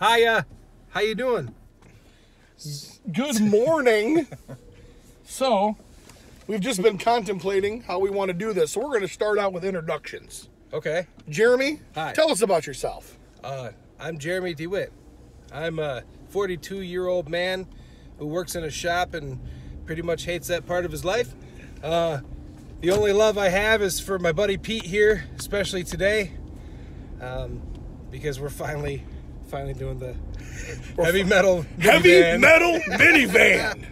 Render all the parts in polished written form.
Hiya. How you doing? Good morning. So, we've just been contemplating how we want to do this. So we're going to start out with introductions. Okay. Jeremy, Hi. Tell us about yourself. I'm Jeremy DeWitt. I'm a 42-year-old man who works in a shop and pretty much hates that part of his life. The only love I have is for my buddy Pete here, especially today, because we're finally doing the heavy metal minivan.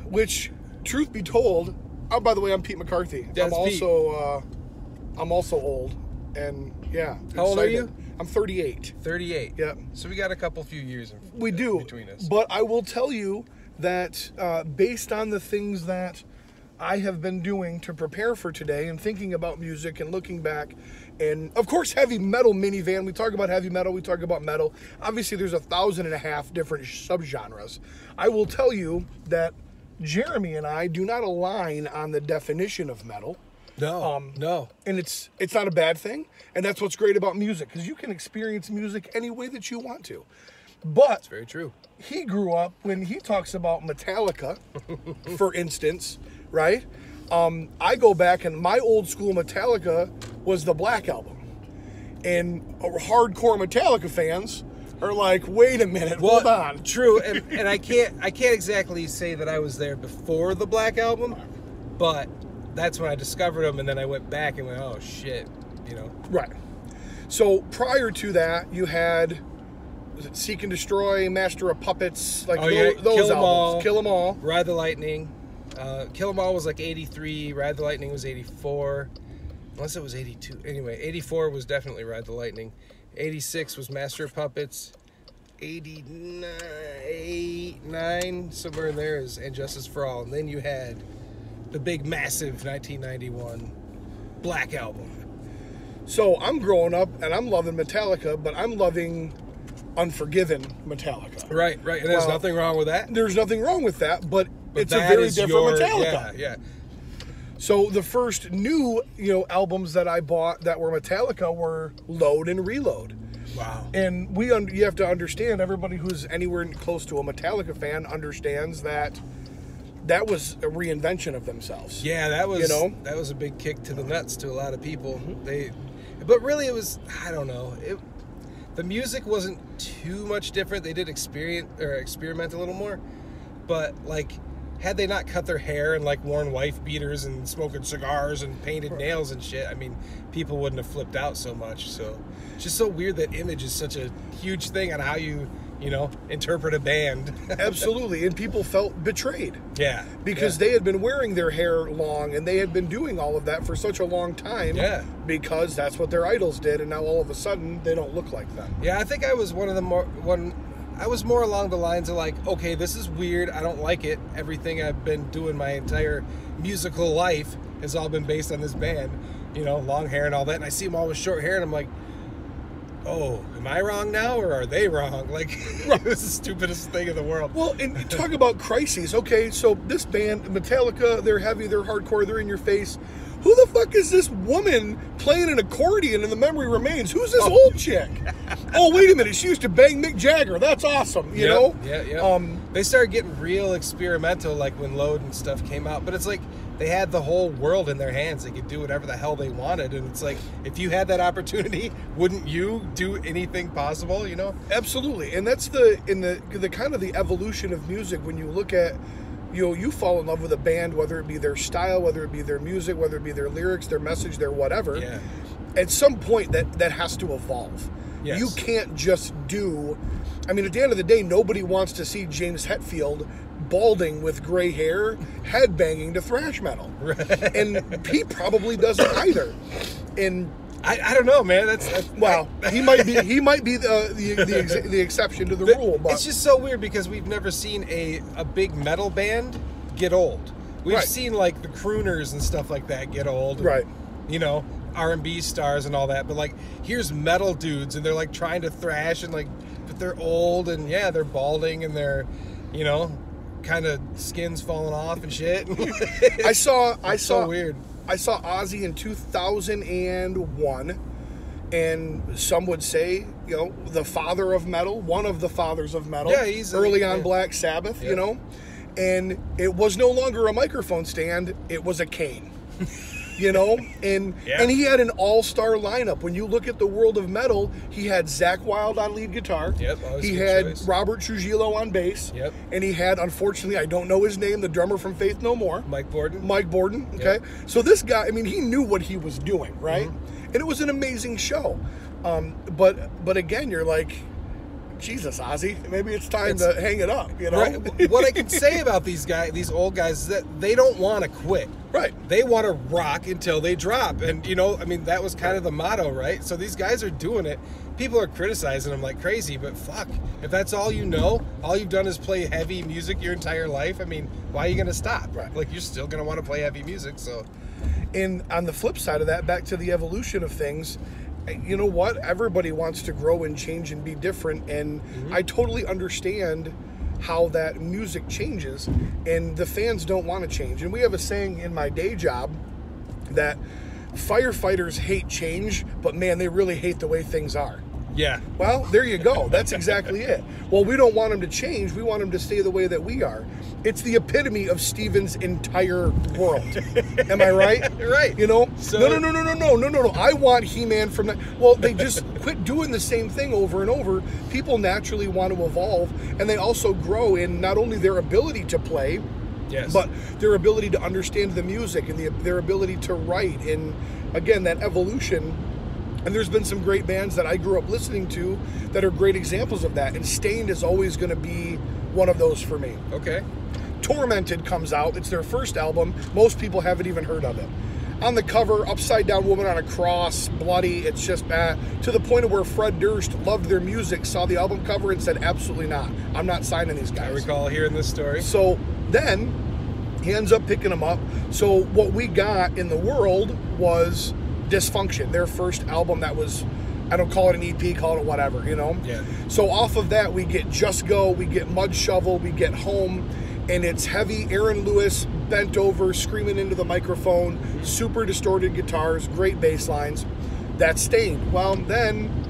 Which, truth be told, oh, by the way, I'm Pete McCarthy. That's I'm also old, and yeah. How old are you? I'm 38. 38. Yeah. So we got a few years between us. But I will tell you that based on the things that I have been doing to prepare for today and thinking about music and looking back, and of course heavy metal minivan, we talk about heavy metal, we talk about metal. Obviously there's 1,500 different subgenres. I will tell you that Jeremy and I do not align on the definition of metal. No. And it's not a bad thing, and that's what's great about music, because you can experience music any way that you want to. But That's very true. he grew up when he talks about Metallica, for instance, right? I go back, and my old school Metallica was the Black Album. And hardcore Metallica fans are like, wait a minute, hold on. True, and I can't exactly say that I was there before the Black Album, but that's when I discovered them, and then I went back and went, oh shit, Right. So prior to that, you had, was it Seek and Destroy, Master of Puppets, like those albums. Kill 'Em All. Ride the Lightning. Kill 'Em All was like 83. Ride the Lightning was 84. Unless it was 82. Anyway, 84 was definitely Ride the Lightning. 86 was Master of Puppets. 89, somewhere in there is And Justice for All. And then you had the big, massive 1991 Black Album. So I'm growing up, and I'm loving Metallica, but I'm loving Unforgiven Metallica. Right. And there's nothing wrong with that. There's nothing wrong with that, but it's a that very is different Metallica. Yeah. So the first new, albums that I bought that were Metallica were Load and Reload. Wow. And you have to understand, everybody who's anywhere close to a Metallica fan understands that was a reinvention of themselves. Yeah, that was that was a big kick to the nuts to a lot of people. Mm-hmm. But really, it was, I don't know. The music wasn't too much different. They did experiment a little more, but like, had they not cut their hair and like worn wife beaters and smoking cigars and painted nails and shit, I mean, people wouldn't have flipped out so much. So it's just so weird that image is such a huge thing on how you interpret a band. Absolutely. And people felt betrayed. Yeah. Because they had been wearing their hair long, and they had been doing all of that for such a long time. Yeah. Because that's what their idols did, and now all of a sudden they don't look like them. Yeah, I think I was I was more along the lines of like, okay, this is weird. I don't like it. Everything I've been doing my entire musical life has all been based on this band, long hair and all that. And I see them all with short hair, and I'm like, oh, am I wrong now, or are they wrong? Like, it was the stupidest thing in the world. Well, and talk about crises. Okay, so this band, Metallica, they're heavy, they're hardcore, they're in your face. Who the fuck is this woman playing an accordion and the memory remains? Who's this old chick? Oh, wait a minute, she used to bang Mick Jagger. That's awesome, you know? Yeah. They started getting real experimental, like when Load and stuff came out. But it's like, they had the whole world in their hands. They could do whatever the hell they wanted. And it's like, if you had that opportunity, wouldn't you do anything possible, Absolutely. And that's the kind of the evolution of music. When you look at, you fall in love with a band, whether it be their style, whether it be their music, whether it be their lyrics, their message, their whatever. Yeah. At some point, that has to evolve. Yes. You can't just do... I mean, at the end of the day, nobody wants to see James Hetfield balding with gray hair, headbanging to thrash metal. Right. And he probably doesn't either. And I don't know, man. That's he might be the exception to the rule. But it's just so weird because we've never seen a big metal band get old. We've seen like the crooners and stuff like that get old. Right. R&B stars and all that. But like, here's metal dudes, and they're like trying to thrash, and like, but they're old, and yeah, they're balding, and they're, kind of skin's falling off and shit. I saw so weird. I saw Ozzy in 2001, and some would say, you know, the father of metal, one of the fathers of metal. Yeah, he's early on Black Sabbath, you know, and it was no longer a microphone stand; it was a cane. You know, and he had an all-star lineup. When you look at the world of metal, he had Zakk Wylde on lead guitar. He had choice. Robert Trujillo on bass. And he had, unfortunately, I don't know his name, the drummer from Faith No More. Mike Borden. Okay. So this guy, I mean, he knew what he was doing, right? And it was an amazing show. But again, you're like, Jesus, Ozzy, maybe it's time to hang it up, you know? Right. What I can say about these guys, these old guys, is that they don't want to quit. Right. They want to rock until they drop. And, you know, I mean, that was kind of the motto, right? So these guys are doing it. People are criticizing them like crazy, but fuck, if that's all you know, all you've done is play heavy music your entire life, I mean, why are you going to stop? Right. Like, you're still going to want to play heavy music, so. And on the flip side of that, back to the evolution of things, you know what? Everybody wants to grow and change and be different, and I totally understand how that music changes, and the fans don't want to change. And we have a saying in my day job that firefighters hate change, but man, they really hate the way things are. Yeah. Well, there you go. That's exactly it. Well, we don't want them to change. We want them to stay the way that we are. It's the epitome of Steven's entire world. Am I right? Right. You know? So, No. I want He-Man from that. Well, they just quit doing the same thing over and over. People naturally want to evolve, and they also grow in not only their ability to play, but their ability to understand the music and their ability to write. And again, that evolution. And there's been some great bands that I grew up listening to that are great examples of that. And Stained is always going to be one of those for me. Okay. Tormented comes out. It's their first album. Most people haven't even heard of it. On the cover, upside down woman on a cross, bloody. It's just bad. To the point of where Fred Durst loved their music, saw the album cover and said, absolutely not. I'm not signing these guys. I recall hearing this story. So then he ends up picking them up. So what we got in the world was Dysfunction, their first album that was, I don't call it an EP, call it whatever, you know? Yeah. So off of that, we get Just Go, we get Mud Shovel, we get Home, and it's heavy Aaron Lewis, bent over, screaming into the microphone, super distorted guitars, great bass lines. That's Stained. Well, then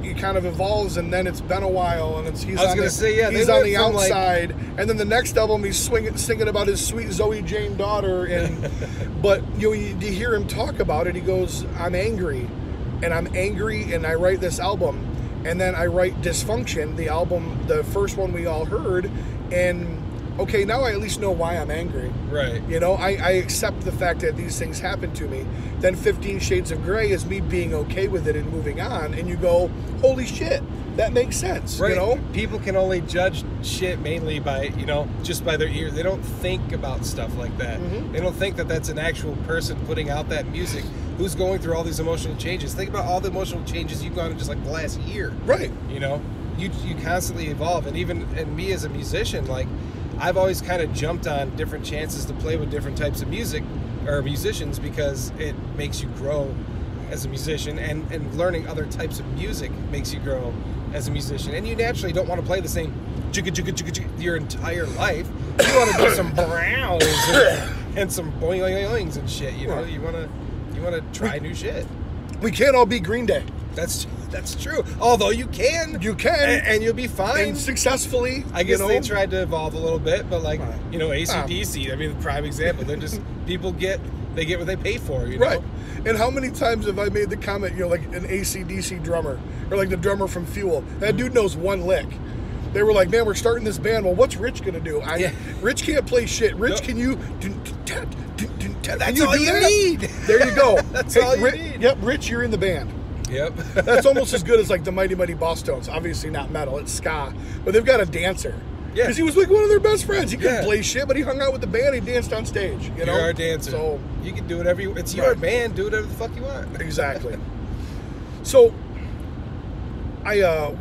it kind of evolves, and then it's been a while, and he's on the outside, and then the next album he's singing about his sweet Zoe Jane daughter, and but you hear him talk about it. He goes, I'm angry, and I write this album, and then I write Dysfunction, the album, the first one we all heard, and okay, now I at least know why I'm angry. Right. You know, I accept the fact that these things happen to me. Then 15 Shades of Grey is me being okay with it and moving on. And you go, holy shit, that makes sense. Right. You know? People can only judge shit mainly by, you know, just by their ears. They don't think about stuff like that. They don't think that that's an actual person putting out that music who's going through all these emotional changes. Think about all the emotional changes you've gone in just like the last year. Right. You know, you constantly evolve. And me as a musician, like, I've always kind of jumped on different chances to play with different types of music or musicians because it makes you grow as a musician, and learning other types of music makes you grow as a musician. And you naturally don't want to play the same your entire life. You want to do some browns and some boing-oing-oings and shit. You know, you want to try new shit. We can't all be Green Day. That's true. Although you can, and you'll be fine. And successfully, I guess they tried to evolve a little bit, but like you know, AC/DC. I mean, the prime example. They're just people get what they pay for. You know? Right. And how many times have I made the comment? You know, like an AC/DC drummer or like the drummer from Fuel. That dude knows one lick. They were like, man, we're starting this band. Well, what's Rich gonna do? Rich can't play shit. Rich, can you? That's all you need. There you go. That's all you need. Yep, Rich, you're in the band. Yep. That's almost as good as like the Mighty Mighty Bosstones. Obviously not metal, it's ska. But they've got a dancer. Yeah. Because he was like one of their best friends. He couldn't play shit, but he hung out with the band. He danced on stage. You know? You're our dancer. So you can do whatever you want. It's your band. Do whatever the fuck you want. Exactly. So I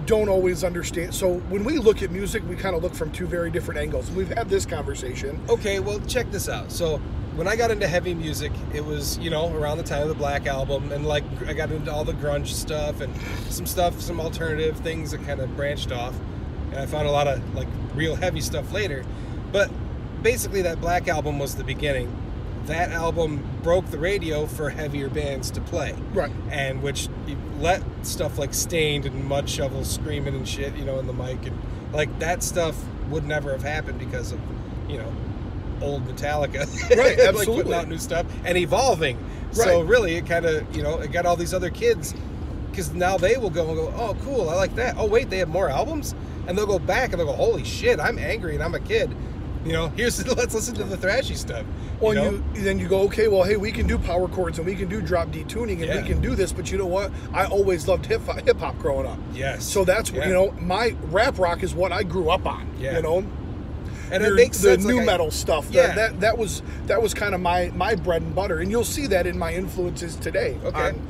don't always understand. So when we look at music, we kind of look from two very different angles. We've had this conversation. Okay, well, check this out. So when I got into heavy music, it was, you know, around the time of the Black Album, and like I got into all the grunge stuff and some alternative things that kind of branched off, and I found a lot of like real heavy stuff later. But basically that Black Album was the beginning. that album broke the radio for heavier bands to play. Right. And which let stuff like Stained and Mud Shovel screaming and shit, in the mic. And like that stuff would never have happened because of, old Metallica. Right, absolutely. Like putting out new stuff and evolving. Right. So really it kind of, it got all these other kids, because now they will go and go, oh, cool, I like that. Oh, wait, they have more albums? And they'll go back and they'll go, holy shit, I'm angry and I'm a kid. Let's listen to the thrashy stuff. Well, then you go, okay, well, hey, we can do power chords and we can do drop D tuning and we can do this, but you know what? I always loved hip hop growing up. Yes. So that's what, my rap rock is what I grew up on. Yeah. And it makes sense. The new metal stuff. Yeah. That was kind of my bread and butter, and you'll see that in my influences today. Okay. On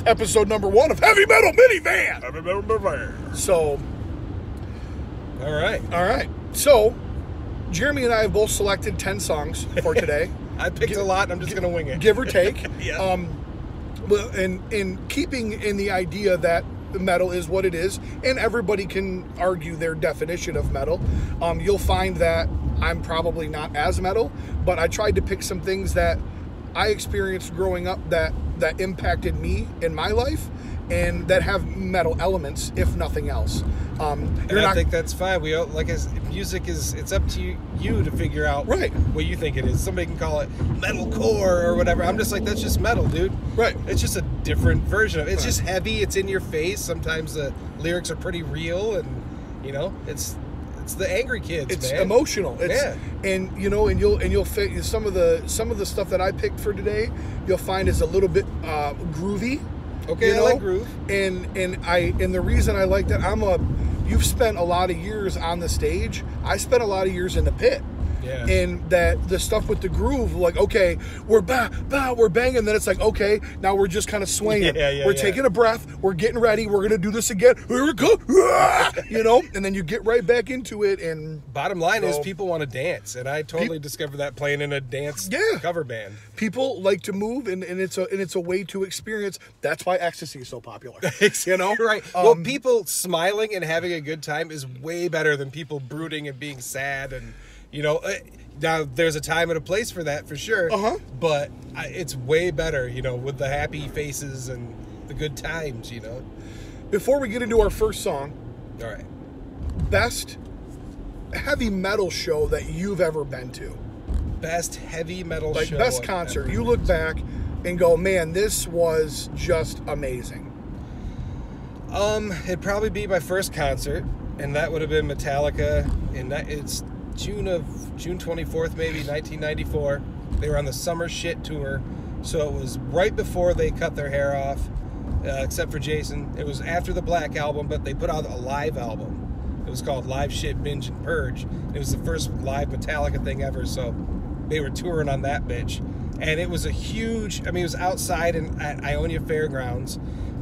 episode number 1 of Heavy Metal Minivan. Heavy Metal Minivan. So. All right. So. Jeremy and I have both selected 10 songs for today. I picked a lot, and I'm just going to wing it. Give or take. Yeah. Well, in keeping in the idea that metal is what it is, and everybody can argue their definition of metal, you'll find that I'm probably not as metal, but I tried to pick some things that I experienced growing up that impacted me in my life, and that have metal elements, if nothing else. I think that's fine. Music it's up to you to figure out what you think it is. Somebody can call it metalcore or whatever. I'm just like, that's just metal, dude. Right. It's just a different version of it. It's just heavy. It's in your face. Sometimes the lyrics are pretty real, and it's the angry kids. It's man. Emotional. And you'll fit some of the stuff that I picked for today. You'll find is a little bit groovy. Okay, I like groove. And the reason I like that, you've spent a lot of years on the stage. I spent a lot of years in the pit. Yeah. And that the stuff with the groove, like, okay, we're we're banging, then it's like, okay, now we're just kind of swaying. We're taking a breath, we're getting ready, we're gonna do this again. Here we go, and then you get right back into it. And bottom line is, people want to dance, and I totally discovered that playing in a dance cover band. People like to move, and it's a way to experience. That's why ecstasy is so popular. Right. Well, people smiling and having a good time is way better than people brooding and being sad and. Now there's a time and a place for that for sure. But it's way better, with the happy faces and the good times, Before we get into our first song, all right, best heavy metal show that you've ever been to. Best heavy metal show. Like best concert. You look back and go, man, this was just amazing. It'd probably be my first concert, and that would have been Metallica. It's June 24th, maybe 1994. They were on the Summer Shit tour, so it was right before they cut their hair off, except for Jason. It was after the Black Album, but they put out a live album. It was called Live Shit, Binge, and Purge. It was the first live Metallica thing ever, so they were touring on that bitch. And it was a huge, it was outside at Ionia Fairgrounds.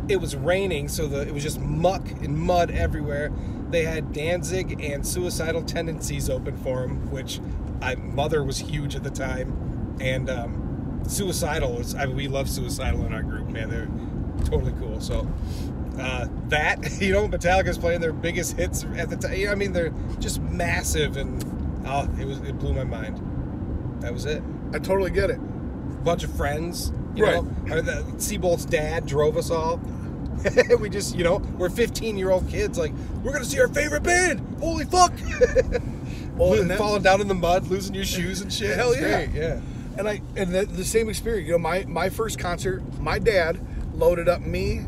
It was raining, so it was just muck and mud everywhere. They had Danzig and Suicidal Tendencies open for them, which Mother was huge at the time. And Suicidal was, we love Suicidal in our group, man. They're totally cool. So Metallica's playing their biggest hits at the time. They're just massive, and it blew my mind. That was it. I totally get it. Bunch of friends, right? Seabolt's dad drove us all. We just, we're 15-year-old kids. Like, we're gonna see our favorite band. Holy fuck! Falling down in the mud, losing your shoes and shit. Hell yeah, great. Yeah. And the same experience. My first concert, my dad loaded up me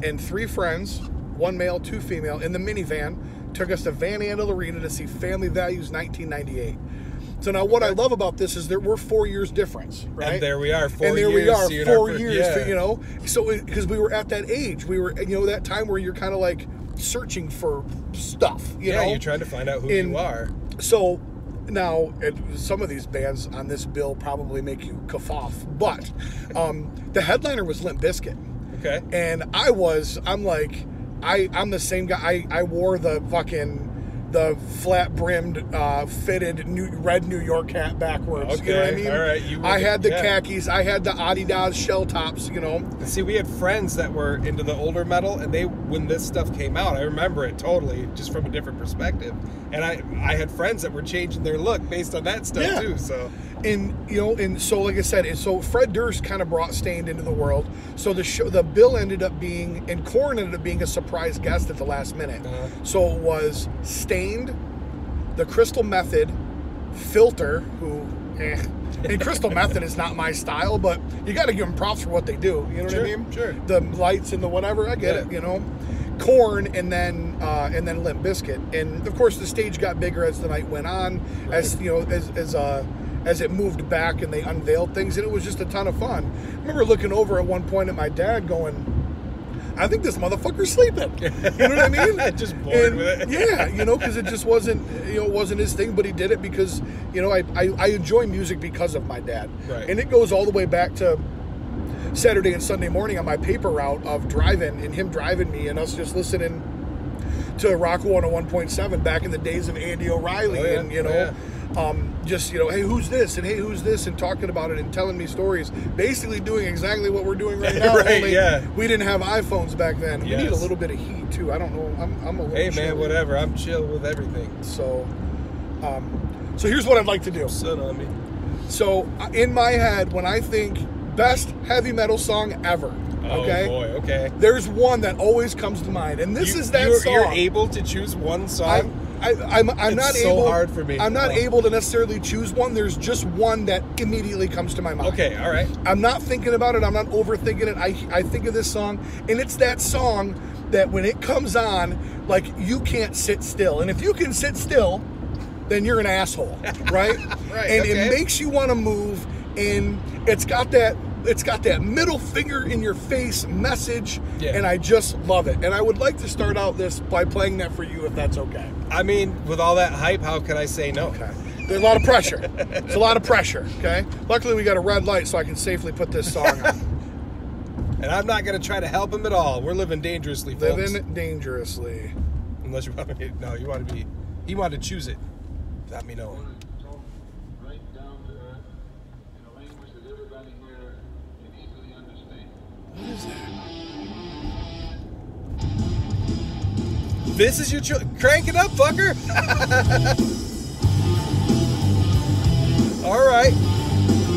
and 3 friends, 1 male, 2 female, in the minivan. Took us to Van Andel Arena to see Family Values 1998. So now what I love about this is that we're 4 years difference, right? And there we are, 4 years. And there we are, 4 years, so because we were at that age. We were, that time where you're kind of like searching for stuff, you're trying to find out who you are. So now, some of these bands on this bill probably make you cough off, but the headliner was Limp Bizkit. Okay. And I'm the same guy. I wore the flat-brimmed, fitted red New York hat backwards. Okay. You know what I mean? All right. I had the khakis. I had the Adidas shell tops, And see, we had friends that were into the older metal, and when this stuff came out, I remember it totally, just from a different perspective. And I had friends that were changing their look based on that stuff, too. So And and so like I said, and so Fred Durst kind of brought Stained into the world. So the bill ended up being, and Korn ended up being a surprise guest at the last minute. So it was Stained, the Crystal Method, Filter, who, and Crystal Method is not my style, but you got to give them props for what they do. You know what I mean? Sure. The lights and the whatever, I get it. Korn, and then Limp Bizkit, and of course the stage got bigger as the night went on, as it moved back and they unveiled things, and it was just a ton of fun. I remember looking over at one point at my dad going, I think this motherfucker's sleeping. You know what I mean? Just bored with it. Yeah, because it just wasn't, it wasn't his thing, but he did it because, I enjoy music because of my dad. Right. And it goes all the way back to Saturday and Sunday morning on my paper route of driving, and him driving me and us just listening to Rock 101.7 back in the days of Andy O'Reilly, and just hey, who's this, and hey, who's this, and talking about it and telling me stories, basically doing exactly what we're doing right now. Right, only we didn't have iPhones back then. We need a little bit of heat too. I don't know. I'm a little Hey chilly. man, whatever. I'm chill with everything. So here's what I'd like to do. Son on me. So in my head, when I think best heavy metal song ever, okay? Oh boy, okay. There's one that always comes to mind, and this is that song. You're able to choose one song? I'm not so able. hard for me. I'm not able to necessarily choose one. There's just one that immediately comes to my mind. Okay, all right. I'm not thinking about it. I'm not overthinking it. I think of this song, and it's that song that when it comes on, like, you can't sit still. And if you can sit still, then you're an asshole, right? Right. And okay. it makes you want to move, and it's got that middle finger in your face message, and I just love it. And I would like to start out this by playing that for you, if that's okay. I mean, with all that hype, how could I say no? Okay. There's a lot of pressure. It's a lot of pressure, okay? Luckily, we got a red light, so I can safely put this song on. And I'm not going to try to help him at all. We're living dangerously, folks. Living dangerously. Unless you want me to, no, you want to be, he wanted to choose it without me knowing. Right down to earth, in a language that everybody here can easily understand. What is that? This is your crank it up, fucker. All right.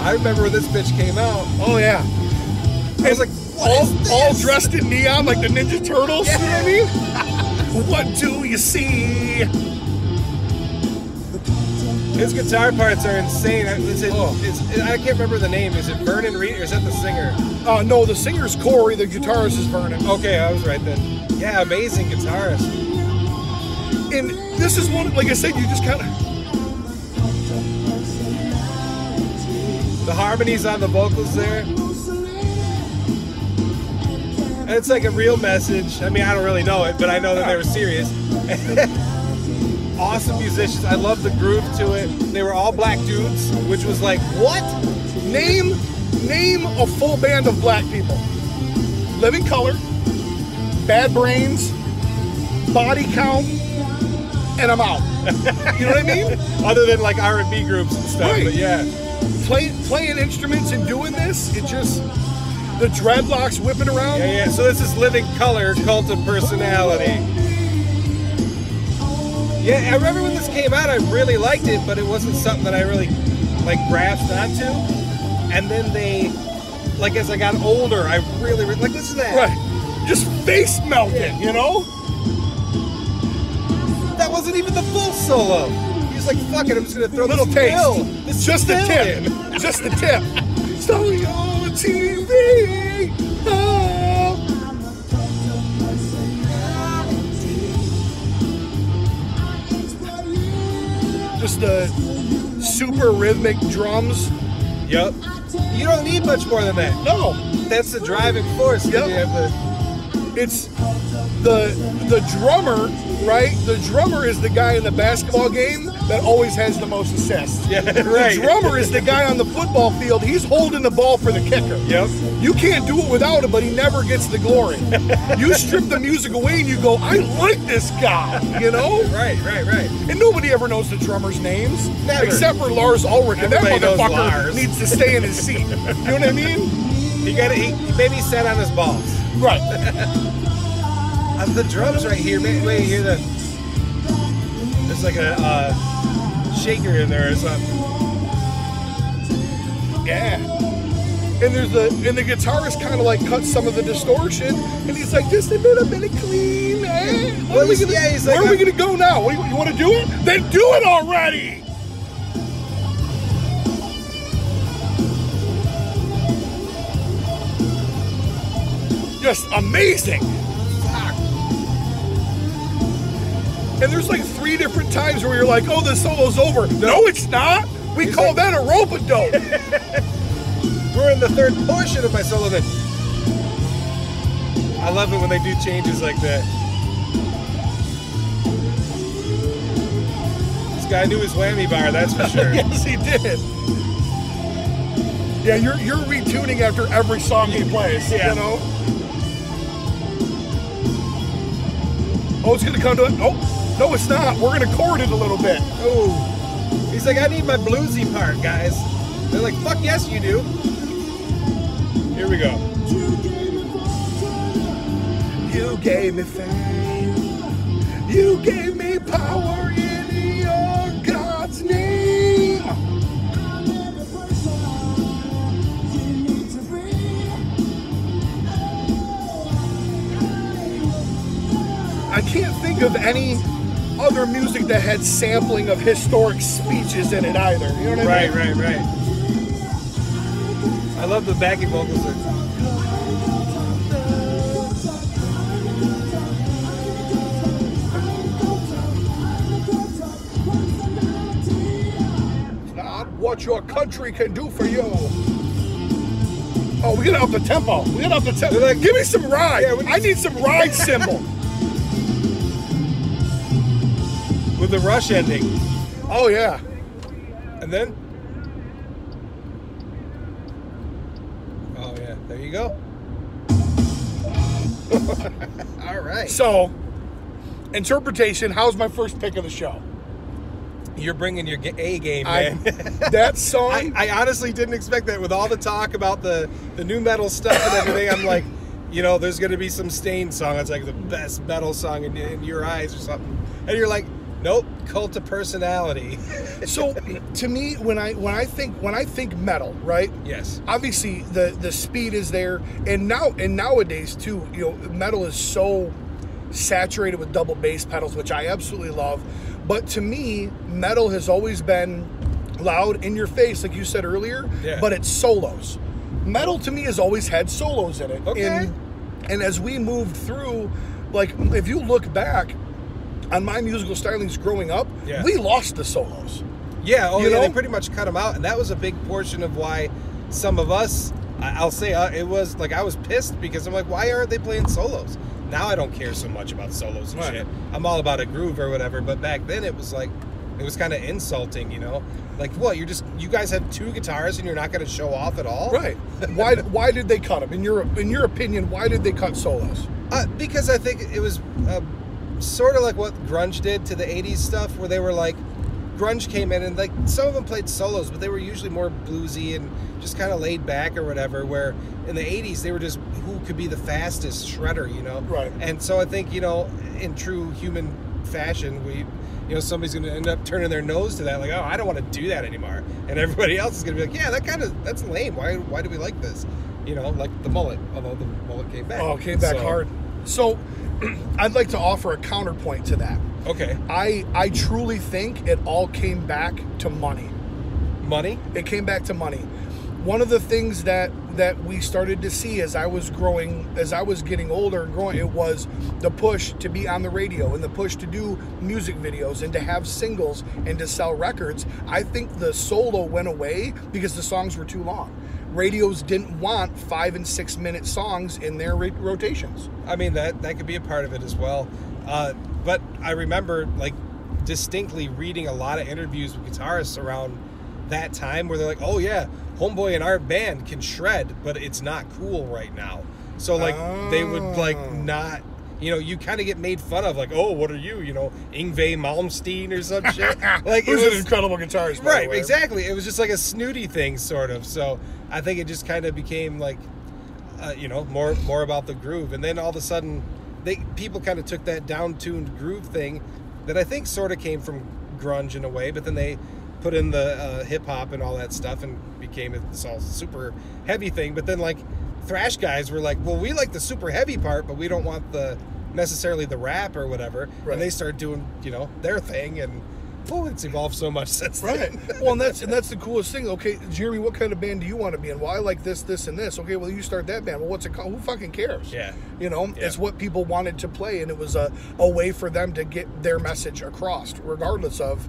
I remember when this bitch came out. Oh, yeah. I was like, all dressed in neon like the Ninja Turtles. Yeah. You know what I mean? What do you see? His guitar parts are insane. I can't remember the name. Is it Vernon Reed or is that the singer? No, the singer's Corey, the guitarist is Vernon. Okay, I was right then. Yeah, amazing guitarist. And this is one, like I said, you just kind of... The harmonies on the vocals there. And it's like a real message. I mean, I don't really know it, but I know that they were serious. Awesome musicians. I love the groove to it. They were all black dudes, which was like, what? Name a full band of black people. Living Color, Bad Brains, Body Count, and I'm out. You know what I mean? Other than like R&B groups and stuff, Right. but yeah. Playing instruments and doing this, it just, the dreadlocks whipping around. Yeah. So this is Living Color, Cult of Personality. Yeah, I remember when this came out, I really liked it, but it wasn't something that I really like grasped onto. And then they, like as I got older, I really like, listen to that. Right. Just face melting, you know? That wasn't even the full solo. He's like, fuck it, I'm just gonna throw Little this taste. fill. This Just the fill tip. in. Just the tip. Starring on TV. Oh. Just the super rhythmic drums. Yup. You don't need much more than that. No. That's the driving force. Yep. You have the, It's the drummer, right? The drummer is the guy in the basketball game that always has the most assists. Yeah, right. The drummer is the guy on the football field. He's holding the ball for the kicker. Yep. You can't do it without him, but he never gets the glory. You strip the music away and you go, I like this guy, you know? Right. And nobody ever knows the drummers' names. Never. Except for Lars Ulrich. And that Everybody knows motherfucker Lars. needs to stay in his seat. You know what I mean? He maybe sat on his balls. Right. The drums right here, wait, hear the, there's like a shaker in there or something. Yeah. And the guitarist kind of like cuts some of the distortion, and he's like, just a little bit of clean, man. Where are we gonna go now? You want to do it? Then do it already. Just amazing. And there's like 3 different times where you're like, oh, the solo's over. No, it's not. We call that a rope-a-dope. We're in the 3rd portion of my solo then. I love it when they do changes like that. This guy knew his whammy bar, that's for sure. Yes, he did. Yeah, you're retuning after every song he plays, you know? Oh, it's gonna come to it. Oh, no, it's not. We're gonna chord it a little bit. Oh. He's like, I need my bluesy part, guys. They're like, fuck yes, you do. Here we go. You gave me fame. You gave me power in your God's name. I can't think of any other music that had sampling of historic speeches in it either. You know what I mean? Right. I love the backing vocals. It's not what your country can do for you. Oh, we gotta up the tempo. Like, give me some ride. Yeah, I need some ride cymbal. With the Rush ending. Oh, yeah. And then? Oh, yeah. There you go. All right. So, interpretation, how's my first pick of the show? You're bringing your A game, man. That song? I honestly didn't expect that. With all the talk about the new metal stuff and everything, I'm like, you know, there's going to be some Stain song that's like the best metal song in your eyes or something. And you're like, nope, Cult of Personality. So to me, when I think metal, right? Yes. Obviously the speed is there, and nowadays too, you know, metal is so saturated with double bass pedals, which I absolutely love. But to me, metal has always been loud, in your face, like you said earlier. Yeah. But it's solos. Metal to me has always had solos in it. Okay. And as we moved through, like if you look back on my musical stylings growing up, yeah, we lost the solos. Yeah, you know? They pretty much cut them out, and that was a big portion of why some of us, I'll say, it was like I was pissed because I'm like, why aren't they playing solos? Now I don't care so much about solos and shit. I'm all about a groove or whatever, but back then it was like, it was kind of insulting, you know? Like, what, you guys have 2 guitars and you're not going to show off at all? Right. Why did they cut them? In your opinion, why did they cut solos? Because I think it was sort of like what grunge did to the 80s stuff, where they were like, grunge came in and like some of them played solos, but they were usually more bluesy and just kind of laid back or whatever, where in the 80s they were just who could be the fastest shredder, you know? Right. And so I think, you know, in true human fashion, somebody's going to end up turning their nose to that, like, oh, I don't want to do that anymore. And everybody else is going to be like, yeah, that's lame. Why do we like this? You know, like the mullet, although the mullet came back. Oh, it came back hard. So I'd like to offer a counterpoint to that. Okay. I truly think it all came back to money. Money? It came back to money. One of the things that we started to see as I was getting older and growing, it was the push to be on the radio and the push to do music videos and to have singles and to sell records. I think the solo went away because the songs were too long. Radios didn't want 5 and 6 minute songs in their rotations. I mean, that could be a part of it as well. But I remember, like, distinctly reading a lot of interviews with guitarists around that time where they're like, oh yeah, homeboy in our band can shred, but it's not cool right now. So like they would like not, you know, you kind of get made fun of, like, oh, what are you, you know, Yngwie Malmsteen or some shit. Like, who's an incredible guitarist, by right? the way. Exactly. It was just like a snooty thing, sort of. So I think it just kind of became like, you know, more about the groove, and then all of a sudden, people kind of took that down-tuned groove thing that I think sort of came from grunge in a way, but then they put in the hip hop and all that stuff, and became this all super heavy thing. But then like thrash guys were like, well, we like the super heavy part, but we don't want necessarily the rap or whatever. Right. And they started doing, their thing, and it's evolved so much since then. Right. Well, and that's the coolest thing. Okay, Jeremy, what kind of band do you want to be in? Well, I like this, this, and this. Okay, well, you start that band. Well, what's it called? Who fucking cares? Yeah. It's what people wanted to play, and it was a way for them to get their message across, regardless of,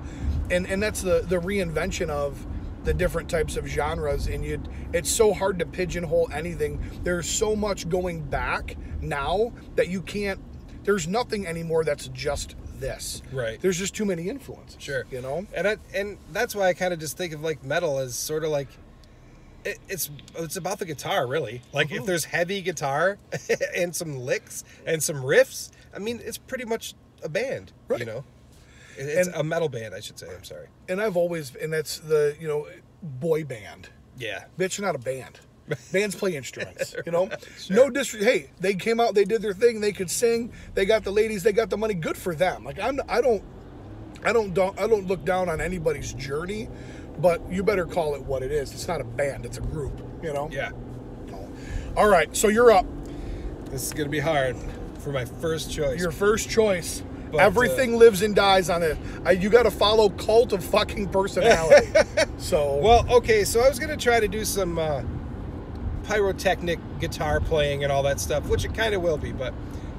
and that's the reinvention of the different types of genres, and it's so hard to pigeonhole anything. There's so much going back now that you can't, there's nothing anymore that's just this. Right. There's just too many influences. Sure. And that's why I kind of just think of like metal as sort of like it's about the guitar, really. Like if there's heavy guitar and some licks and some riffs, I mean, it's pretty much a band. Right. It's a metal band, I should say. I'm sorry. And that's the boy band. Yeah. Bitch, not a band. Bands play instruments, Sure. No disrespect. Hey, they came out, they did their thing, they could sing, they got the ladies, they got the money. Good for them. Like I don't look down on anybody's journey, but you better call it what it is. It's not a band, it's a group. Yeah. All right, so you're up. This is gonna be hard for my first choice. Your first choice. But, everything lives and dies on it. You got to follow cult of fucking personality. So well, okay. So I was gonna try to do some pyrotechnic guitar playing and all that stuff, which it kind of will be, but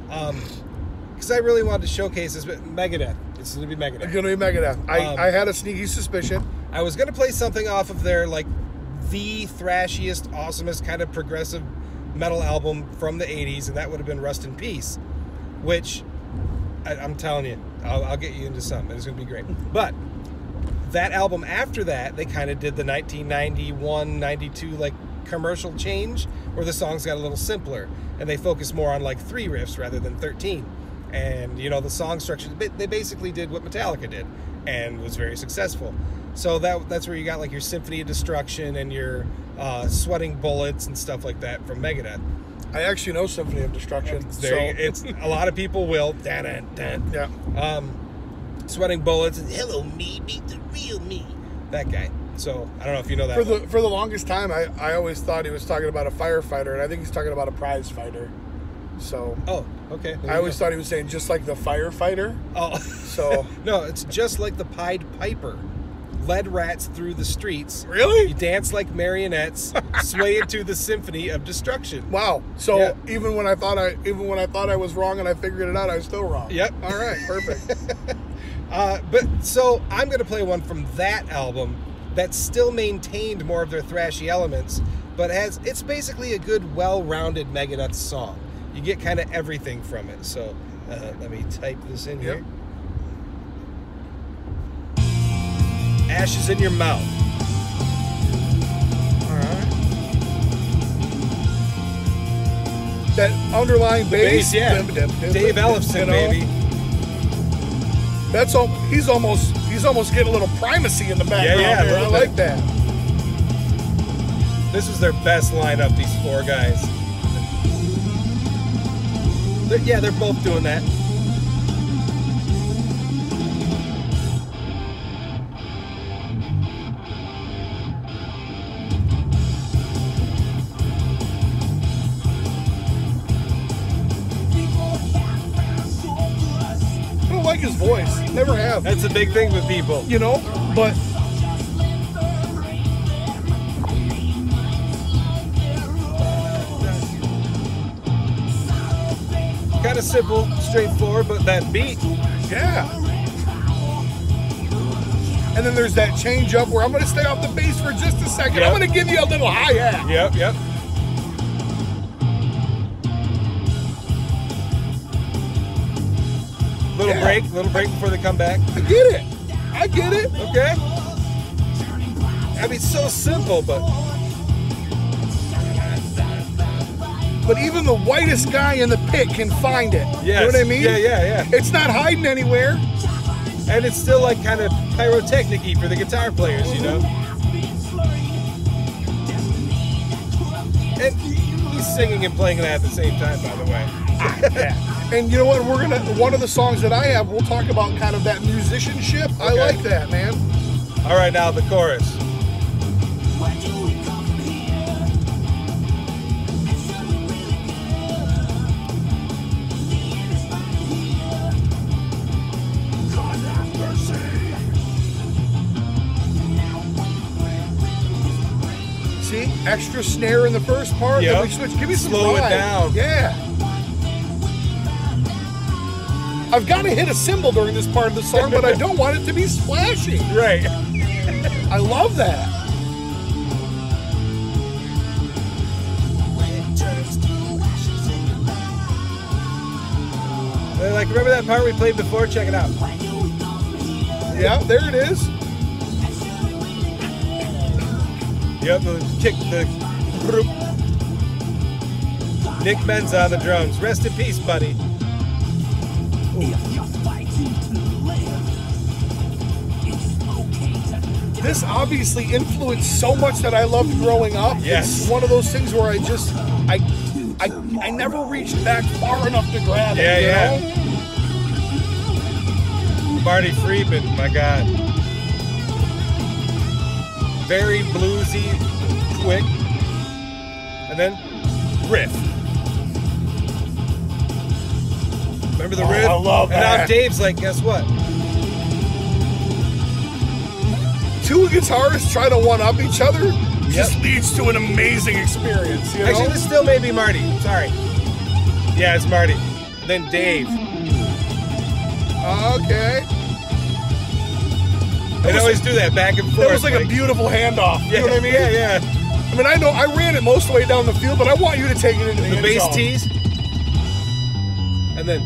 because I really wanted to showcase this, but Megadeth. It's going to be Megadeth. It's going to be Megadeth. I had a sneaky suspicion. I was going to play something off of their, like, the thrashiest, awesomest kind of progressive metal album from the 80s, and that would have been Rust in Peace, which, I'm telling you, I'll get you into something. It's going to be great. But that album after that, they kind of did the 1991, 92, like, commercial change where the songs got a little simpler and they focused more on like 3 riffs rather than 13, and the song structure, they basically did what Metallica did and was very successful. So that's where you got like your Symphony of Destruction and your Sweating Bullets and stuff like that from Megadeth. I actually know Symphony of Destruction. It's a lot of people will. Yeah. Sweating Bullets and Hello Me, Meet the Real Me. That guy. So I don't know if you know that. For the longest time, I always thought he was talking about a firefighter, and I think he's talking about a prize fighter. So. Oh, okay. I always thought he was saying just like the firefighter. Oh. So. No, it's just like the Pied Piper. Led rats through the streets. Really? You dance like marionettes, sway into the Symphony of Destruction. Wow. So even when I thought I was wrong and I figured it out, I was still wrong. Yep. All right. Perfect. But so I'm going to play one from that album that still maintained more of their thrashy elements, but it's basically a good, well-rounded Megadeth song. You get kind of everything from it. So let me type this in here. Ashes in Your Mouth. All right. That underlying bass. Yeah. Dave Ellefson, baby. That's all. He's almost getting a little primacy in the background. Yeah, there. I like that. This was their best lineup, these 4 guys. They're both doing that. I don't like his voice. Never have. That's a big thing with people. But kind of simple, straightforward, but that beat. Yeah. And then there's that change up where I'm going to stay off the bass for just a second. Yep. I'm going to give you a little hi-hat. Yep. Little break before they come back. I get it. Okay. I mean, so simple, but even the whitest guy in the pit can find it. yes. You know what I mean? Yeah. It's not hiding anywhere. And it's still like kind of pyrotechnic-y for the guitar players, And he's singing and playing that at the same time, by the way. Yeah. And you know what? One of the songs that I have, we'll talk about kind of that musicianship. I like that, man. All right, now the chorus. See, extra snare in the first part. Yep. Then we switch. Give me some Slow it ride. down. Yeah. I've got to hit a cymbal during this part of the song, but I don't want it to be splashy. Right. I love that. Like, remember that part we played before? Check it out. Yeah, there it is. Yep, kick the group. Nick Menza on the drums. Rest in peace, buddy. This obviously influenced so much that I loved growing up. Yes. It's one of those things where I never reached back far enough to grab it. Yeah, you know? Marty Friedman, my God. Very bluesy, quick. And then riff. Remember the riff? I love and that. now Dave's like, guess what? Two guitarists try to one-up each other just leads to an amazing experience, you know? Actually, this still may be Marty. Sorry. Yeah, it's Marty. Then Dave. Okay. They always do that back and forth. That was like a beautiful handoff. You know what I mean? Yeah. I mean, I know I ran it most of the way down the field, but I want you to take it into the end bass zone. tees. And then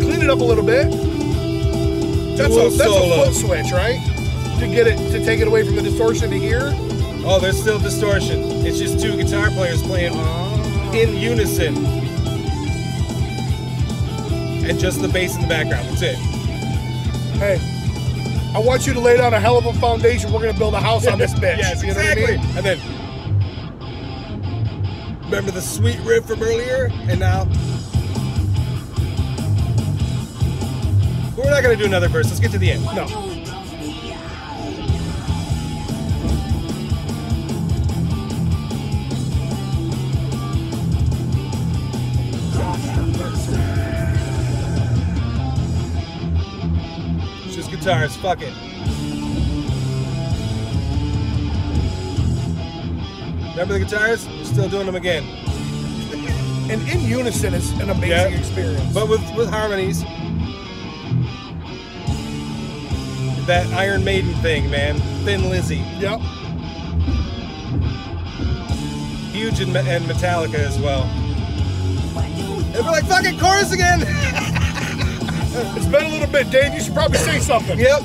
clean it up a little bit. That's a foot switch, right? To get it, to take it away from the distortion to here. Oh, there's still distortion. It's just two guitar players playing in unison. And just the bass in the background. That's it. Hey, I want you to lay down a hell of a foundation. We're going to build a house on this bitch. Yes, you know exactly. what I mean? And then, remember the sweet riff from earlier? And now, we're not going to do another verse. Let's get to the end. No. Just guitars, fuck it. Remember the guitars? We're still doing them again. And in unison is an amazing experience. But with harmonies. That Iron Maiden thing, man. Thin Lizzy. Yep. Huge in Metallica as well. And we're like, fucking chorus again! It's been a little bit, Dave. You should probably say something. Yep.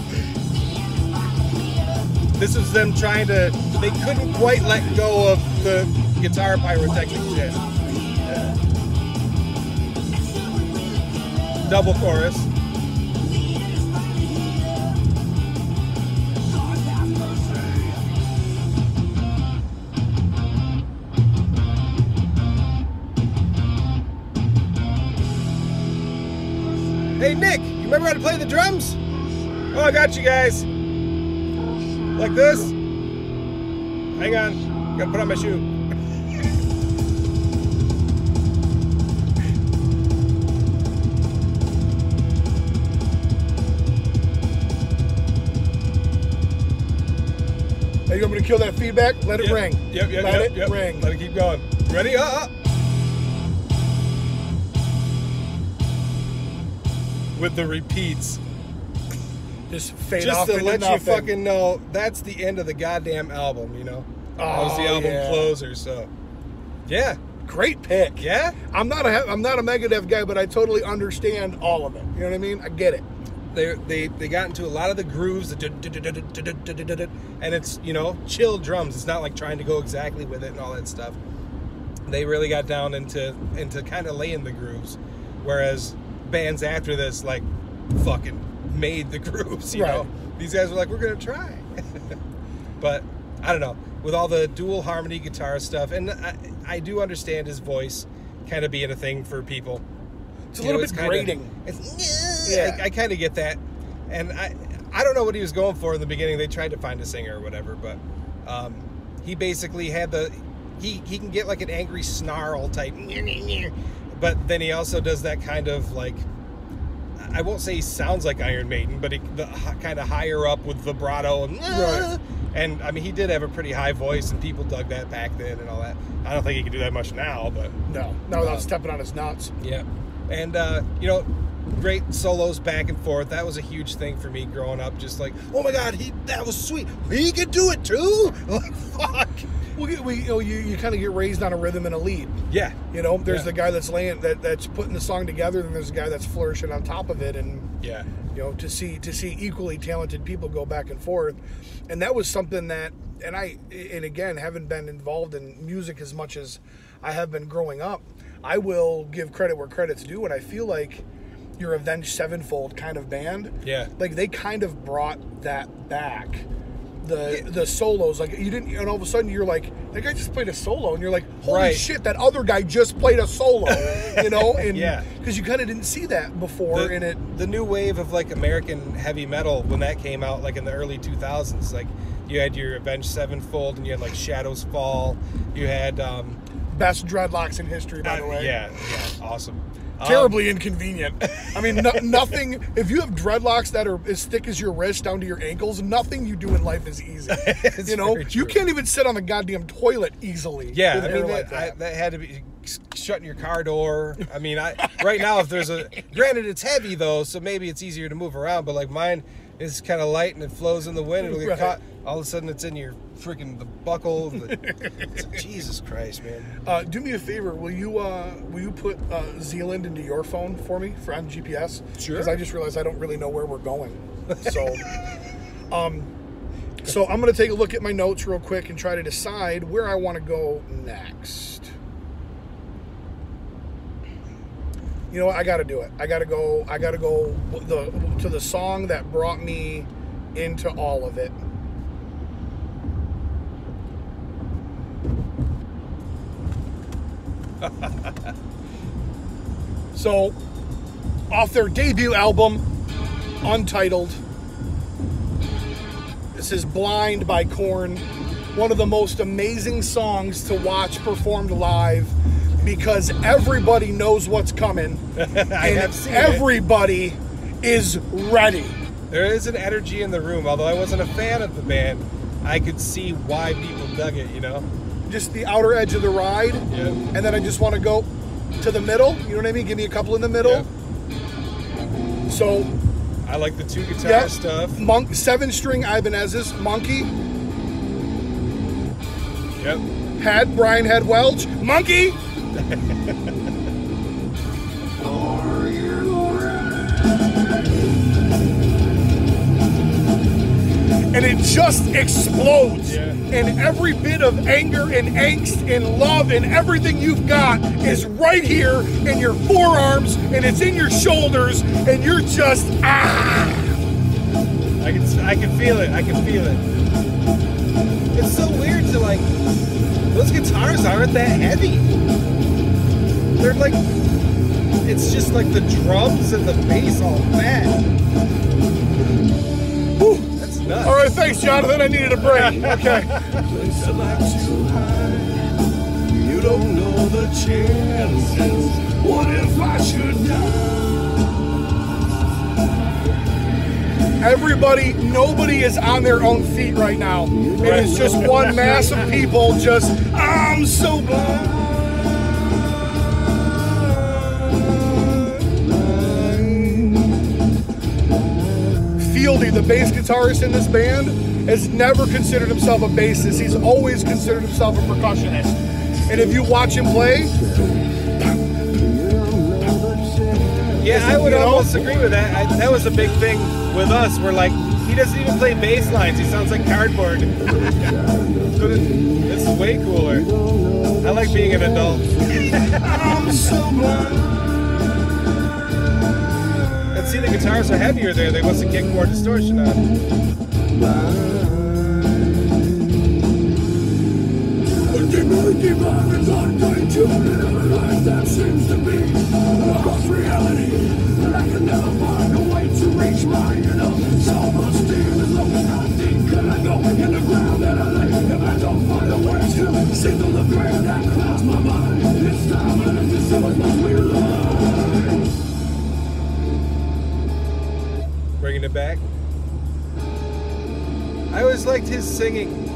This was them trying to. They couldn't quite let go of the guitar pyrotechnic shit. Double chorus. Hey Nick, you remember how to play the drums? Oh, I got you guys. Like this. Hang on, gotta put on my shoe. Are you want me to kill that feedback? Let it ring. Yep. Let it ring. Let it keep going. Ready? With the repeats. Just fade Just off to into let nothing. you fucking know, that's the end of the goddamn album, you know? That was the album closer, so. Yeah. Great pick. Yeah? I'm not a Megadeth guy, but I totally understand all of it. You know what I mean? I get it. They got into a lot of the grooves, and it's, you know, chill drums. It's not like trying to go exactly with it and all that stuff. They really got down into kind of laying the grooves, whereas bands after this like fucking made the grooves. You know, these guys were like, we're gonna try, but I don't know. With all the dual harmony guitar stuff, and I do understand his voice kind of being a thing for people. It's a little bit grating. I kind of get that. And I don't know what he was going for in the beginning. They tried to find a singer or whatever, but he basically had he can get like an angry snarl type, but then he also does that kind of like, I won't say he sounds like Iron Maiden, but the kind of higher up with vibrato and Right. and I mean he did have a pretty high voice and people dug that back then and all that. I don't think he can do that much now, but No, without stepping on his nuts. yeah. And you know, great solos back and forth. That was a huge thing for me growing up. Just like, oh my God, that was sweet. He could do it too. Like, fuck. Well, you kind of get raised on a rhythm and a lead. Yeah. You know, there's Yeah. the guy that's that's putting the song together, and there's the guy that's flourishing on top of it, and Yeah. you know, to see equally talented people go back and forth, and that was something that, and again, haven't been involved in music as much as I have been growing up. I will give credit where credit's due, and I feel like your Avenged Sevenfold kind of band, Yeah. like they kind of brought that back. The solos, like you didn't, and all of a sudden you're like, that guy just played a solo, and you're like, holy Right. shit, that other guy just played a solo, you know, and Yeah. because you kind of didn't see that before in it. The new wave of like American heavy metal when that came out, like in the early 2000s, like you had your Avenged Sevenfold and you had like Shadows Fall. You had Best dreadlocks in history, by the way. yeah, awesome. Terribly inconvenient. I mean, nothing. If you have dreadlocks that are as thick as your wrist down to your ankles, nothing you do in life is easy. It's You know, very you true. can't even sit on the goddamn toilet easily. Yeah, with I hair mean like that had to be shutting your car door. I mean, right now if there's granted it's heavy though, so maybe it's easier to move around. But like mine is kind of light and it flows in the wind. It'll get Right. caught. All of a sudden it's in your freaking the buckle. Jesus Christ, man. Do me a favor. Will you put Zealand into your phone for me on GPS? Sure. Because I just realized I don't really know where we're going. So, so I'm gonna take a look at my notes real quick and try to decide where I want to go next. You know what? I got to do it. I got to go to the song that brought me into all of it. So, off their debut album, Untitled, this is Blind by Korn, one of the most amazing songs to watch performed live because everybody knows what's coming I and have seen everybody is ready. There is an energy in the room. Although I wasn't a fan of the band, I could see why people dug it. You know. Just the outer edge of the ride, Yeah. and then I just want to go to the middle. You know what I mean? Give me a couple in the middle. Yeah. So, I like the two guitar yeah, stuff. 7-string Ibanez's Monkey. Yep. Brian had Welch. Monkey! And it just explodes. Yeah. And every bit of anger and angst and love and everything you've got is right here in your forearms and it's in your shoulders and you're just I can feel it. I can feel it. It's so weird to like. Those guitars aren't that heavy. They're like. It's just like the drums and the bass all fat. Whew. That's nuts. All right, thanks, Jonathan. I needed a break. Okay. Place a life too high. You don't know the chances. What if I should die? Nobody is on their own feet right now. It is just one mass of people just, I'm so blind. Fieldy, the bass guitarist in this band, has never considered himself a bassist. He's always considered himself a percussionist. And if you watch him play, Yeah, I would almost agree with that. That was a big thing with us. We're like, he doesn't even play bass lines. He sounds like cardboard. This is way cooler. I like being an adult. I'm so blind. And see, the guitars are heavier there. They must have kicked more distortion on. Deep is undoing to live a life that seems to be across reality. And I can never find a way to reach my, single the thread that clouds my mind. It's time I have to see what must we learn. Bringing it back. I always liked his singing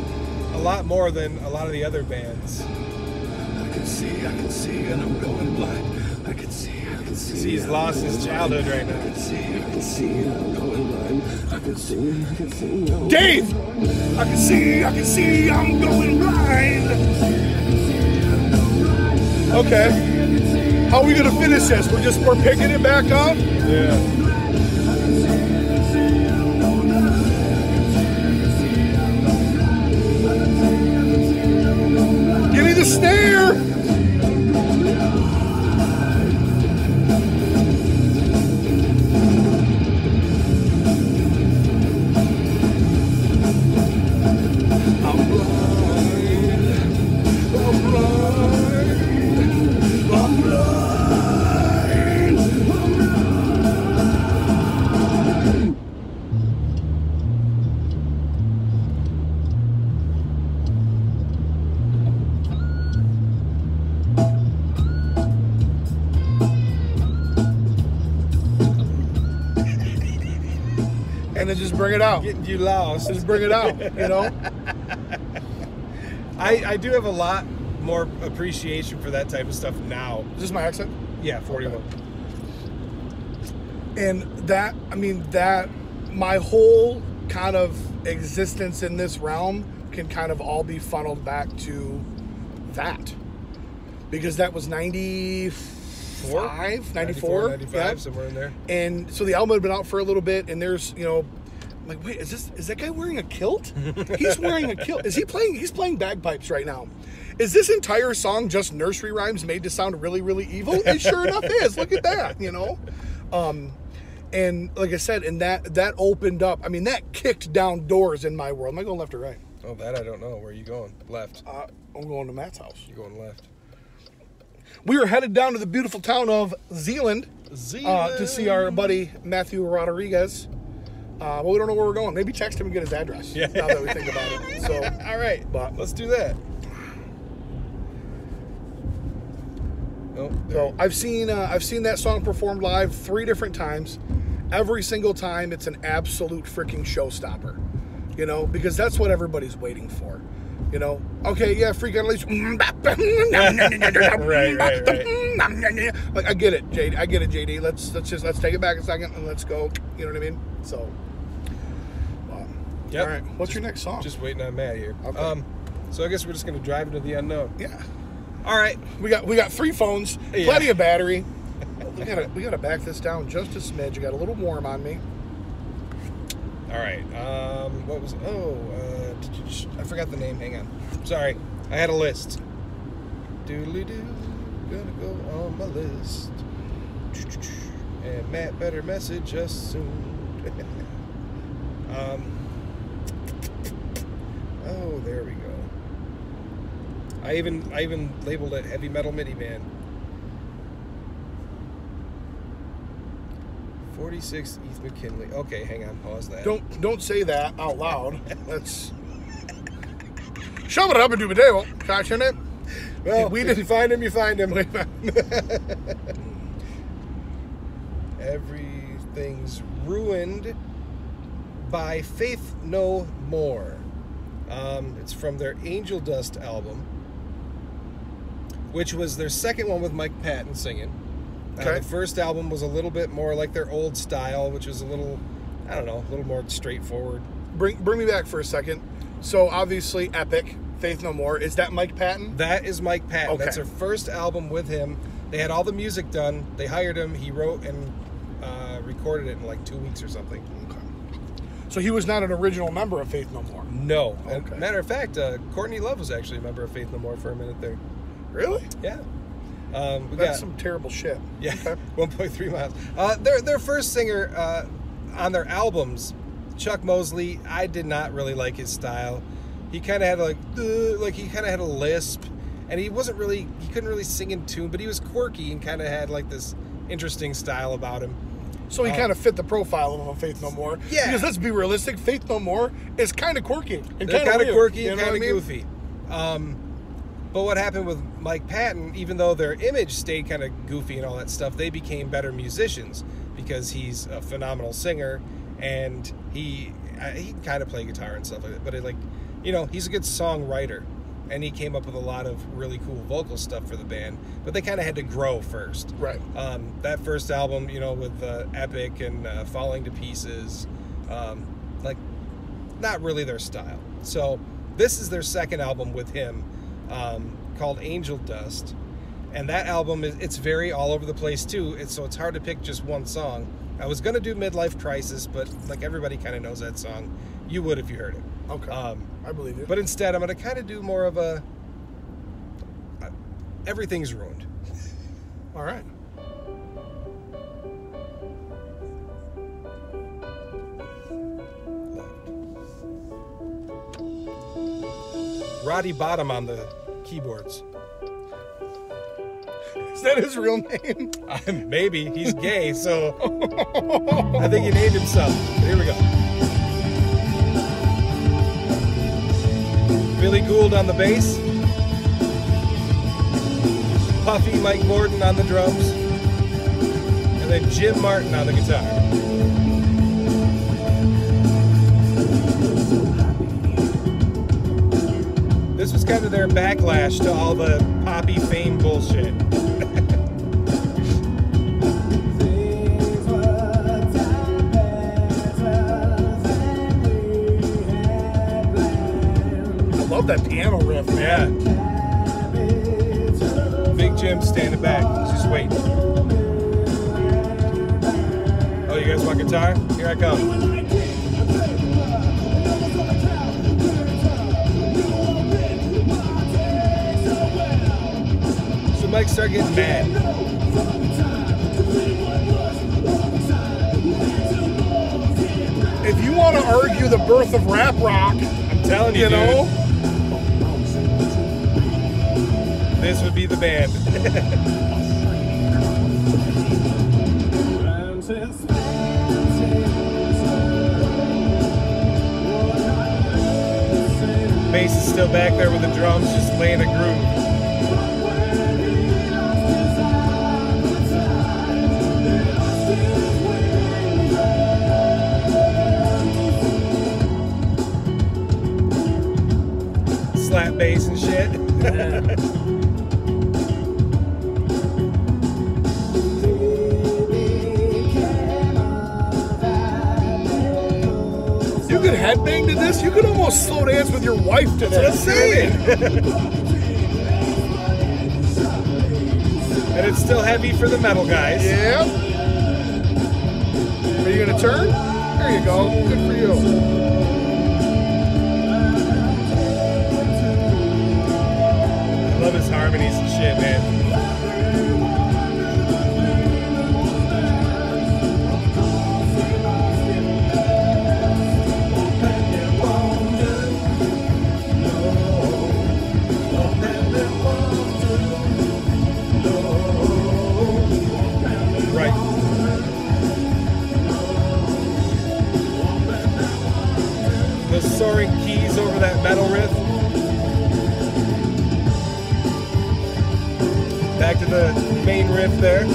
a lot more than a lot of the other bands. I can see, and I'm going blind. I can see. See, he's lost his childhood right now. I can see, and I'm going blind. I can see. Dave! I can see, I'm going blind. Okay. How are we gonna finish this? We're picking it back up? Yeah. Give me the snare! And then just bring it out. Getting you lost. Just bring it out, you know? I do have a lot more appreciation for that type of stuff now. Is this my accent? Yeah, 41. And that, my whole kind of existence in this realm can kind of all be funneled back to that. Because that was 94, 95, yeah. somewhere in there. And so the album had been out for a little bit, and there's, I'm like, wait, is that guy wearing a kilt? He's wearing a kilt. He's playing bagpipes right now. Is this entire song just nursery rhymes made to sound really, really evil? It sure enough is. Look at that, And like I said, and that opened up, that kicked down doors in my world. Am I going left or right? Oh, that I don't know. Where are you going? Left. I'm going to Matt's house. You're going left. We were headed down to the beautiful town of Zeeland to see our buddy Matthew Rodriguez. But we don't know where we're going. Maybe text him and get his address. Yeah. Now that we think about it. So, all right, but let's do that. Oh, so I've seen that song performed live 3 different times. Every single time, it's an absolute freaking showstopper. Because that's what everybody's waiting for. Okay, yeah, freak out at least. right. Like, I get it, JD. Let's take it back a second and let's go. You know what I mean? So, yep. All right. What's your next song? Just waiting on Matt here. Okay. So I guess we're just gonna drive into the unknown. Yeah. All right. We got 3 phones, plenty of battery. We gotta back this down just a smidge. You got a little warm on me. All right. What was? I forgot the name. Hang on. Sorry. I had a list. Doodly-doo. Gonna go on my list. And Matt better message us soon. Oh, there we go. I even labeled it Heavy Metal Minivan. 46 East McKinley. Okay, hang on. Pause that. Don't say that out loud. Let's shove it up and do a deal. Catching it. Well, we didn't find him. You find him. Everything's ruined by Faith No More. It's from their Angel Dust album, which was their second one with Mike Patton singing. Okay. The first album was a little bit more like their old style, which was a little more straightforward. Bring me back for a second. So obviously, Epic, Faith No More. Is that Mike Patton? That is Mike Patton. Okay. That's their first album with him. They had all the music done. They hired him. He wrote and recorded it in like 2 weeks or something. Okay. So he was not an original member of Faith No More? No. Okay. Matter of fact, Courtney Love was actually a member of Faith No More for a minute there. Really? Yeah. That's some terrible shit. Yeah, Okay. 1.3 miles. Their first singer on their albums, Chuck Mosley, I did not really like his style. He kind of had he kind of had a lisp, and he couldn't really sing in tune, but he was quirky and kind of had like this interesting style about him. So he kind of fit the profile of a Faith No More. Yeah. Because let's be realistic, Faith No More is kind of quirky and They're kind of weird, quirky you and know kind of what I mean? goofy. But what happened with Mike Patton, even though their image stayed kind of goofy and all that stuff, they became better musicians because he's a phenomenal singer and he kind of play guitar and stuff like that. But he's a good songwriter, and he came up with a lot of really cool vocal stuff for the band. But they kind of had to grow first. Right. That first album, with Epic and Falling to Pieces, not really their style. So this is their second album with him, called Angel Dust, and that album it's very all over the place too. So it's hard to pick just one song. I was gonna do Midlife Crisis, but everybody kind of knows that song. You would if you heard it. Okay. I believe you. But instead, I'm gonna kind of do more of a Everything's Ruined. All right. Roddy Bottom on the keyboards. Is that his real name? Maybe. He's gay, so I think he named himself. Here we go. Billy Gould on the bass. Puffy Mike Gordon on the drums. And then Jim Martin on the guitar. This was kind of their backlash to all the poppy fame bullshit. I love that piano riff, man. Yeah. Big Jim standing back. He's just waiting. Oh, you guys want guitar? Here I come. Mike start getting mad. If you want to argue the birth of rap rock, I'm telling you, dude, this would be the band. Bass is still back there with the drums, just laying a groove. Slap bass and shit. you could headbang to this. You could almost slow dance with your wife to That's what I'm this. saying. And it's still heavy for the metal guys. Yeah. Are you gonna turn? There you go. Good for you. I love his harmonies and shit, man. Right. The soaring keys over that metal riff. Back to the main riff there.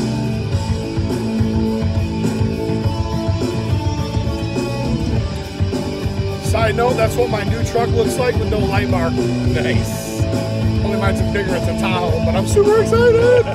Side note, that's what my new truck looks like with no light bar. Nice. Only mine's a bigger, it's a Tahoe, but I'm super excited.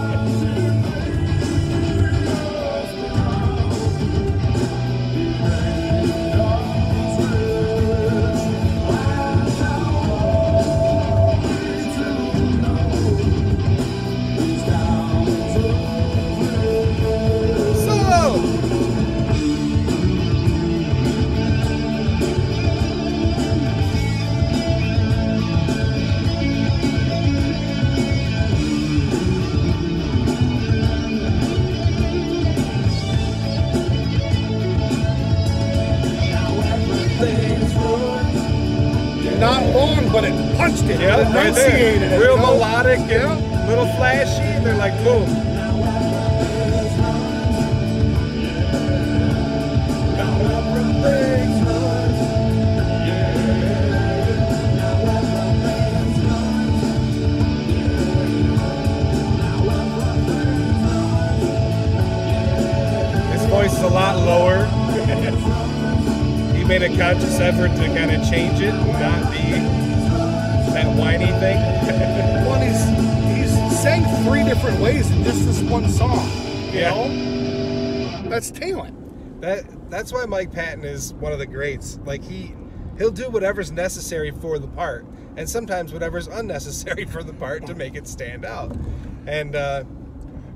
Not long, but it punched it. Yeah, It right enunciated there. it, Real you know? melodic and little flashy, and they're like, boom. lot lower. He made a conscious effort to kind of change it, not be that whiny thing. Well, he's sang 3 different ways in just this one song. You know? That's talent. That's why Mike Patton is one of the greats. Like he'll do whatever's necessary for the part, and sometimes whatever's unnecessary for the part to make it stand out. And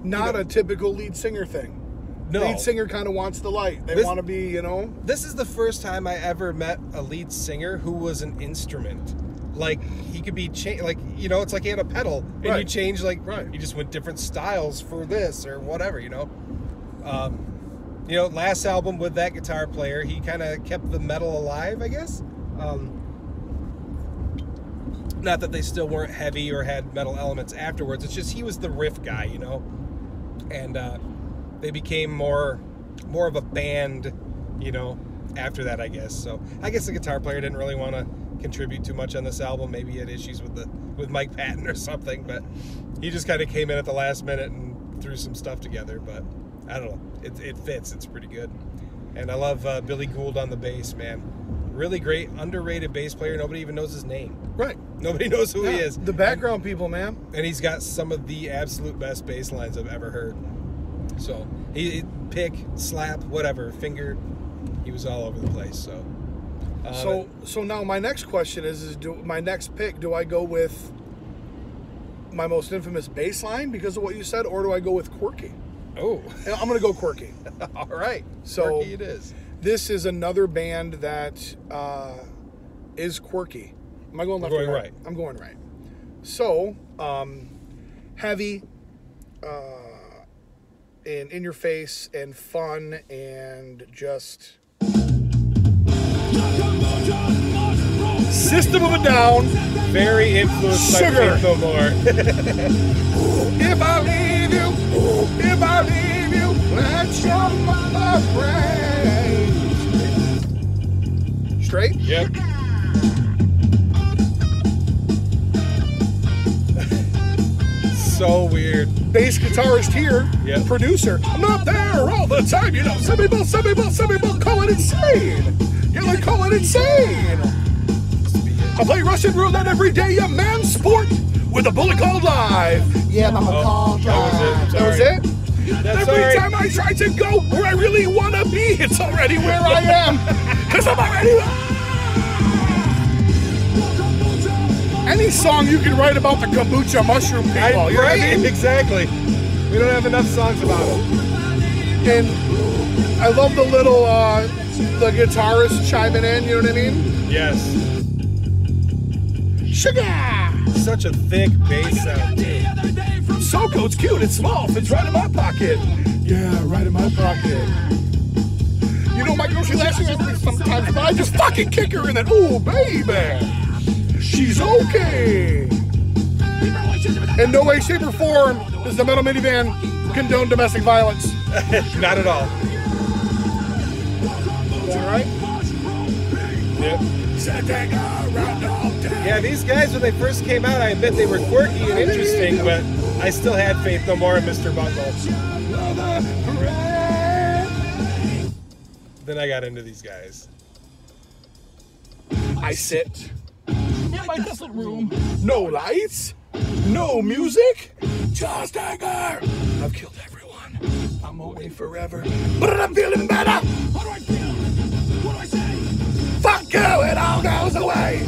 not a typical lead singer thing. No. Lead singer kind of wants the light. They want to be, you know. This is the first time I ever met a lead singer who was an instrument. Like he could be like, you know, it's like he had a pedal and you change you just went different styles for this or whatever, you know. You know, last album with that guitar player, he kind of kept the metal alive, I guess. Not that they still weren't heavy or had metal elements afterwards. It's just he was the riff guy, you know. And they became more of a band, you know, after that, I guess. So I guess the guitar player didn't really want to contribute too much on this album. Maybe he had issues with Mike Patton or something, but he just kind of came in at the last minute and threw some stuff together. But I don't know. It fits. It's pretty good. And I love Billy Gould on the bass, man. Really great, underrated bass player. Nobody even knows his name. Right. Nobody knows who he is. The background people, man. And he's got some of the absolute best bass lines I've ever heard. So he pick, slap, whatever, finger. He was all over the place. So. So now my next question is my next pick? Do I go with my most infamous bass line because of what you said, or do I go with quirky? Oh, I'm going to go quirky. All right. So quirky it is. This is another band that is quirky. Am I going left or right? I'm going right. So, heavy, and in your face, and fun, and just System of a Down. Very influenced by Faith No More. If I leave you, let your mother pray. Straight? Yep. So weird. Bass guitarist here, producer. I'm not there all the time, you know. Some people call it insane. You like call it insane. I play Russian roulette every day, a man's sport with a bullet called live. Yeah, I'm a call drive. That was it? Every time I try to go where I really want to be, it's already where I am. Because I'm already... Any song you can write about the kombucha mushroom people. You know what I mean? Exactly. We don't have enough songs about them. And I love the little, the guitarist chiming in, you know what I mean? Yes. Sugar! Such a thick bass sound, too. Soco's cute, it's small, fits right in my pocket. Yeah, right in my pocket. You know, my girl, she laughs at me sometimes, but I just fucking kick her and then, ooh, baby, she's okay. In no way, shape, or form does the Metal Minivan condone domestic violence. Not at all. All right? Yep. Yeah, these guys, when they first came out, I admit they were quirky and interesting, but I still had Faith No More and Mr. Bungle. Then I got into these guys. I sit in my desolate room. No lights, no music, just anger. I've killed everyone. I'm away forever, but I'm feeling better. How do I feel? What do I say? Fuck you, it all goes away.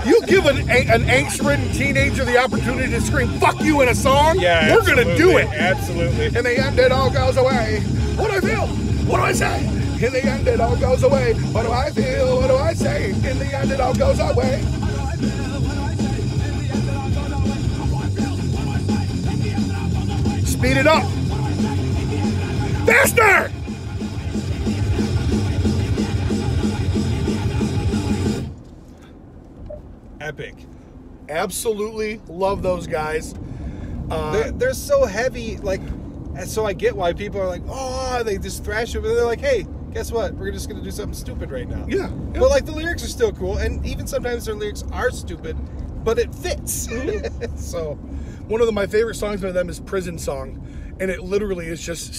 You give an angst-ridden teenager the opportunity to scream "fuck you" in a song? Yeah, we're gonna do it. Absolutely. In the end, it all goes away. What do I feel? What do I say? In the end, it all goes away. What do I feel? What do I say? In the end, it all goes away. Speed it up. Faster! Epic. Absolutely love those guys. They're so heavy, like, and so I get why people are like, oh, they just thrash it, but they're like, hey, guess what? We're just going to do something stupid right now. Yeah. But, like, the lyrics are still cool, and even sometimes their lyrics are stupid, but it fits. So, one of my favorite songs by them is Prison Song, and it literally is just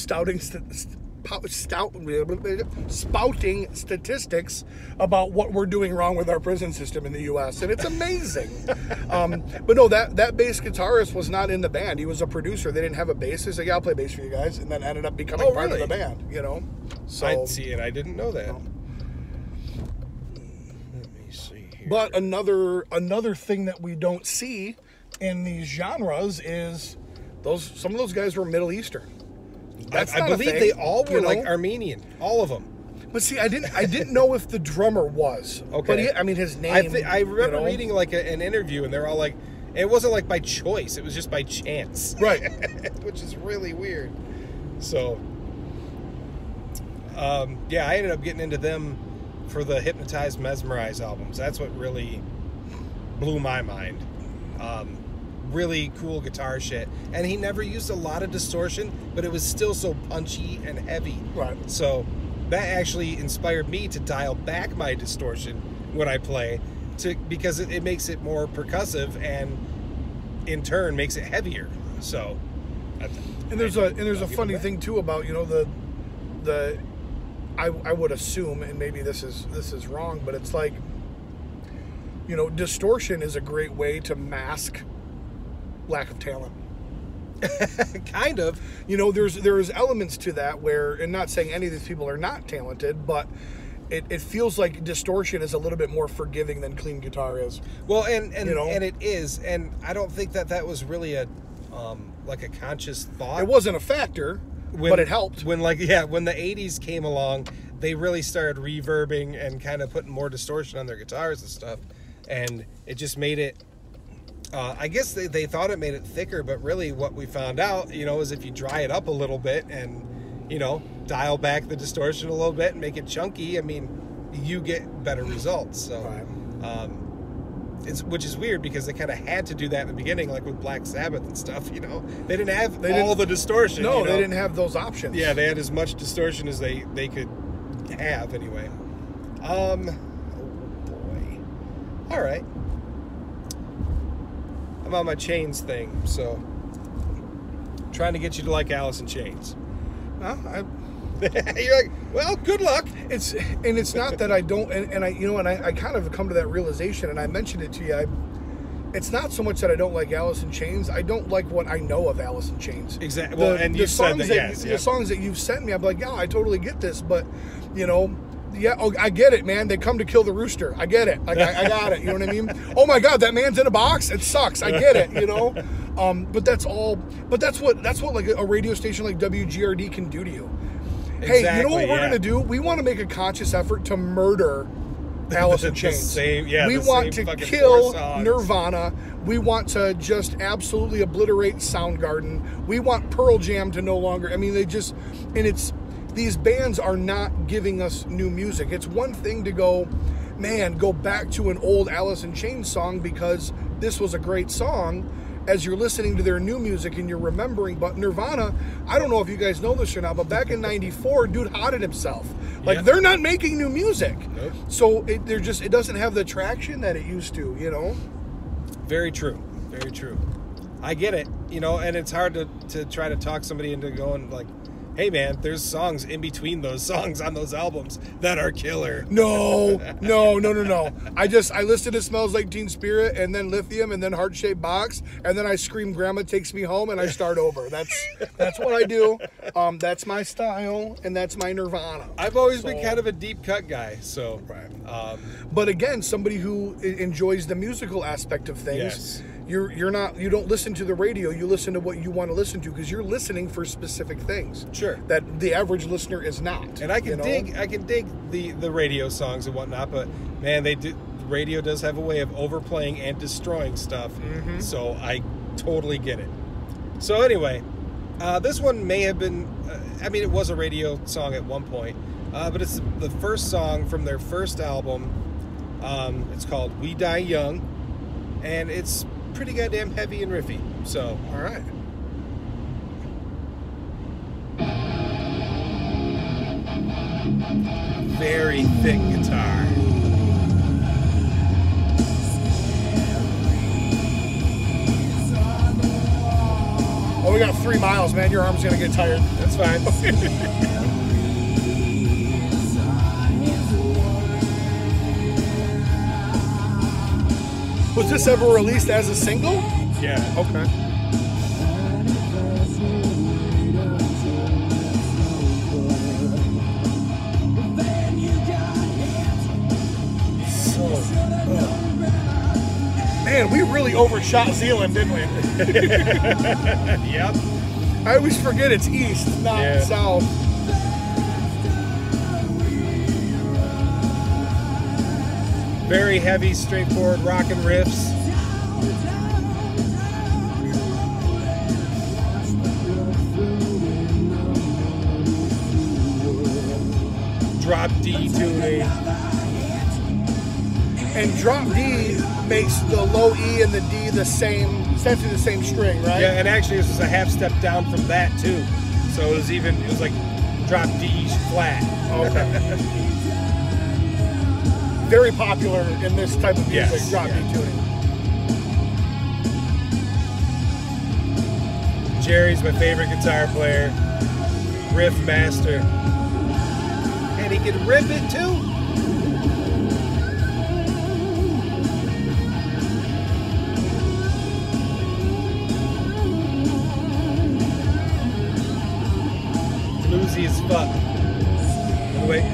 spouting statistics about what we're doing wrong with our prison system in the U.S., and it's amazing. But no, that bass guitarist was not in the band. He was a producer. They didn't have a bass. He's like, yeah, I'll play bass for you guys, and then ended up becoming part of the band, you know? So I'd see it. I didn't know that. Let me see here. But another thing that we don't see in these genres is some of those guys were Middle Eastern. I believe they all were like Armenian, all of them. But see, I didn't know if the drummer was. Okay. But his name. I remember reading like an interview, and they're all like, it wasn't like by choice; it was just by chance, right? Which is really weird. So, yeah, I ended up getting into them for the Hypnotize, Mesmerize albums. That's what really blew my mind. Really cool guitar shit, and he never used a lot of distortion, but it was still so punchy and heavy. Right. So that actually inspired me to dial back my distortion when I play, because it makes it more percussive, and in turn makes it heavier. So, there's a funny thing too about I would assume, and maybe this is wrong, but it's like, distortion is a great way to mask lack of talent. Kind of. There's elements to that where, and not saying any of these people are not talented, but it feels like distortion is a little bit more forgiving than clean guitar is. Well, and it is, and I don't think that was really a like a conscious thought. It wasn't a factor, but it helped. When the 80s came along, they really started reverbing and kind of putting more distortion on their guitars and stuff, and it just made it. I guess they thought it made it thicker, but really what we found out, is if you dry it up a little bit and, dial back the distortion a little bit and make it chunky, you get better results. So, which is weird because they kind of had to do that in the beginning, like with Black Sabbath and stuff, They didn't have all the distortion. No, they didn't have those options. Yeah, they had as much distortion as they could have anyway. Oh boy. All right. I'm on my Chains thing, so trying to get you to like Alice in Chains. Well, You're like, well, good luck. It's not that I don't, and I kind of come to that realization, and I mentioned it to you. It's not so much that I don't like Alice in Chains. I don't like what I know of Alice in Chains. Exactly. Well, and you said that, yes. The songs that you've sent me, I'm like, yeah, I totally get this, but yeah, I get it, man. They come to kill the rooster. I get it. Like, I got it. You know what I mean? Oh my God, that man's in a box. It sucks. I get it. But that's all. But that's what like a radio station like WGRD can do to you. Hey, exactly, you know what we're gonna do? We want to make a conscious effort to murder Alice in Chains. We want to kill Nirvana. We want to just absolutely obliterate Soundgarden. We want Pearl Jam to no longer. These bands are not giving us new music. It's one thing to go back to an old Alice in Chains song because this was a great song as you're listening to their new music and you're remembering. But Nirvana, I don't know if you guys know this or not, but back in '94, dude hotted himself. Like, they're not making new music. Nope. So it doesn't have the traction that it used to, Very true. Very true. I get it, and it's hard to try to talk somebody into going like, hey man, there's songs in between those songs on those albums that are killer. No. I listened to Smells Like Teen Spirit and then Lithium and then Heart Shaped Box and then I scream Grandma Takes Me Home and I start over. That's what I do. That's my style and that's my Nirvana. I've always been kind of a deep cut guy, so. Right. But again, somebody who enjoys the musical aspect of things. Yes. You don't listen to the radio, you listen to what you want to listen to because you're listening for specific things. Sure. That the average listener is not. And I can dig the radio songs and whatnot, but man, radio does have a way of overplaying and destroying stuff. Mm-hmm. So I totally get it. So anyway, this one may have been it was a radio song at one point, but it's the first song from their first album. It's called We Die Young, and it's pretty goddamn heavy and riffy. So, all right. Very thick guitar. Oh, we got 3 miles, man. Your arm's gonna get tired. That's fine. Was this ever released as a single? Yeah. Okay. Man, we really overshot Zealand, didn't we? Yep. I always forget it's east, not south. Very heavy, straightforward rockin' riffs. Drop D tuning. And drop D makes the low E and the D the same, essentially the same string, right? Yeah, and actually it was just a half step down from that too. So it was like drop D flat. Okay. Very popular in this type of music, Yes, drop D tuning. Jerry's my favorite guitar player. Riff master. And he can rip it too. Bluesy as fuck. Wait.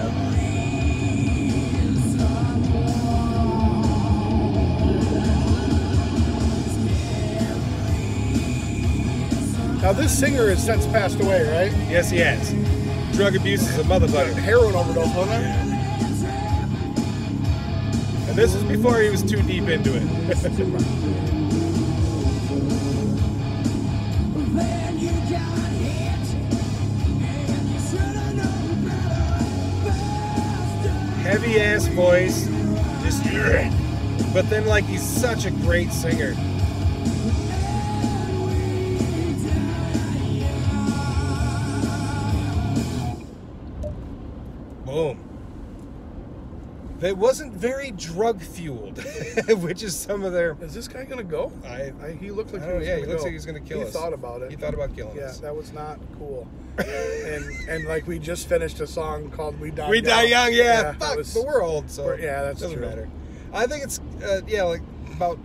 Now this singer has since passed away, right? Yes, he has. Drug abuse is a motherfucker. Heroin overdose, wasn't it? And this was before he was too deep into it. Heavy ass voice, just but then like he's such a great singer. Boom. It wasn't very drug fueled, which is some of their. Is this guy gonna go? He looked like he was he gonna looks go. like he's gonna kill us. He thought about it. He thought about killing Yeah, us. that was not cool. and like we just finished a song called "We Die We Young." Die Young, yeah. that Fuck, was- but we're old, so yeah, that's doesn't true. matter. I think it's like about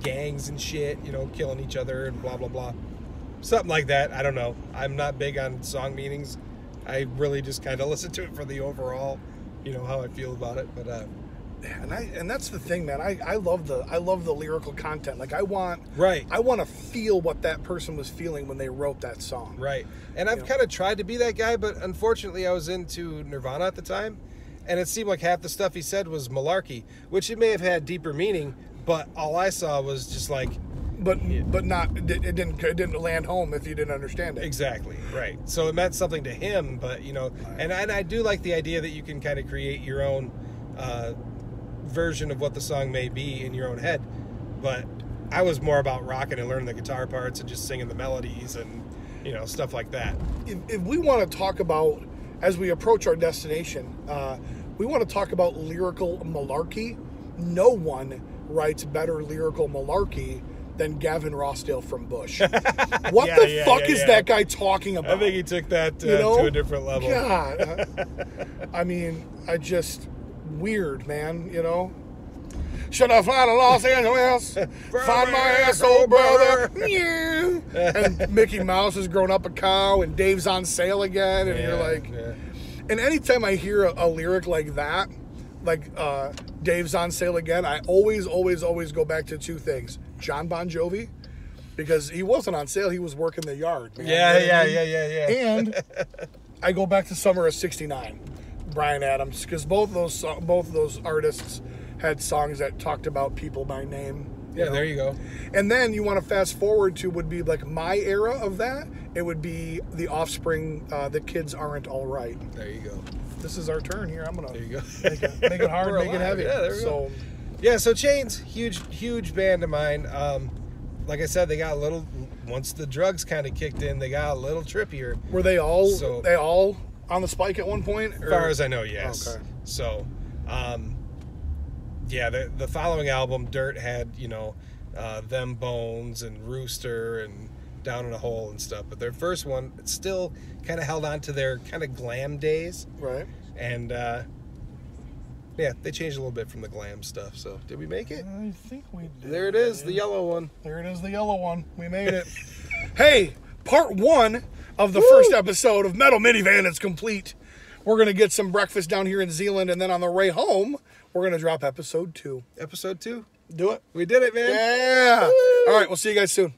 gangs and shit, killing each other and blah blah blah, something like that. I don't know. I'm not big on song meanings. I really just kind of listen to it for the overall, how I feel about it. But and that's the thing, man. I love the lyrical content. Like I want right. I want to feel what that person was feeling when they wrote that song. Right. And I've kind of tried to be that guy, but unfortunately I was into Nirvana at the time, and it seemed like half the stuff he said was malarkey, which it may have had deeper meaning, but all I saw was just like. But not it didn't land home if you didn't understand it. Exactly, right. So it meant something to him, but and I do like the idea that you can kind of create your own version of what the song may be in your own head. But I was more about rocking and learning the guitar parts and just singing the melodies and stuff like that. If we want to talk about, as we approach our destination, we want to talk about lyrical malarkey. No one writes better lyrical malarkey than Gavin Rossdale from Bush. What the fuck is that guy talking about? I think he took that to a different level. God. I mean, weird, man, Should I fly to Los Angeles? Find my asshole brother. And Mickey Mouse has grown up a cow and Dave's on sale again. And you're like... Yeah. And anytime I hear a lyric like that, like Dave's on sale again, I always go back to two things. John Bon Jovi, because he wasn't on sale, he was working the yard, man. Yeah. And I go back to Summer of '69, Bryan Adams, because both of those artists had songs that talked about people by name. There you go. And then you want to fast forward to would be like my era of that. It would be The Offspring, The Kids Aren't All Right. There you go. This is our turn here. I'm going There you go. to make it hard, We're make it alive. heavy. Yeah, there we go. Yeah, so Chains, huge band of mine. Like I said, they got a little, once the drugs kind of kicked in, they got a little trippier. Were they all on the spike at one point? As far as I know, yes. Okay. So, the following album, Dirt, had, Them Bones and Rooster and Down in a Hole and stuff. But their first one, it still kind of held on to their kind of glam days. Right. And Yeah, they changed a little bit from the glam stuff. So, did we make it? I think we did. There it is, the yellow one. There it is, the yellow one. We made it. Hey, part 1 of the first episode of Metal Minivan is complete. We're going to get some breakfast down here in Zealand, and then on the way home, we're going to drop episode 2. Episode 2? Do it. We did it, man. Yeah. Woo! All right, we'll see you guys soon.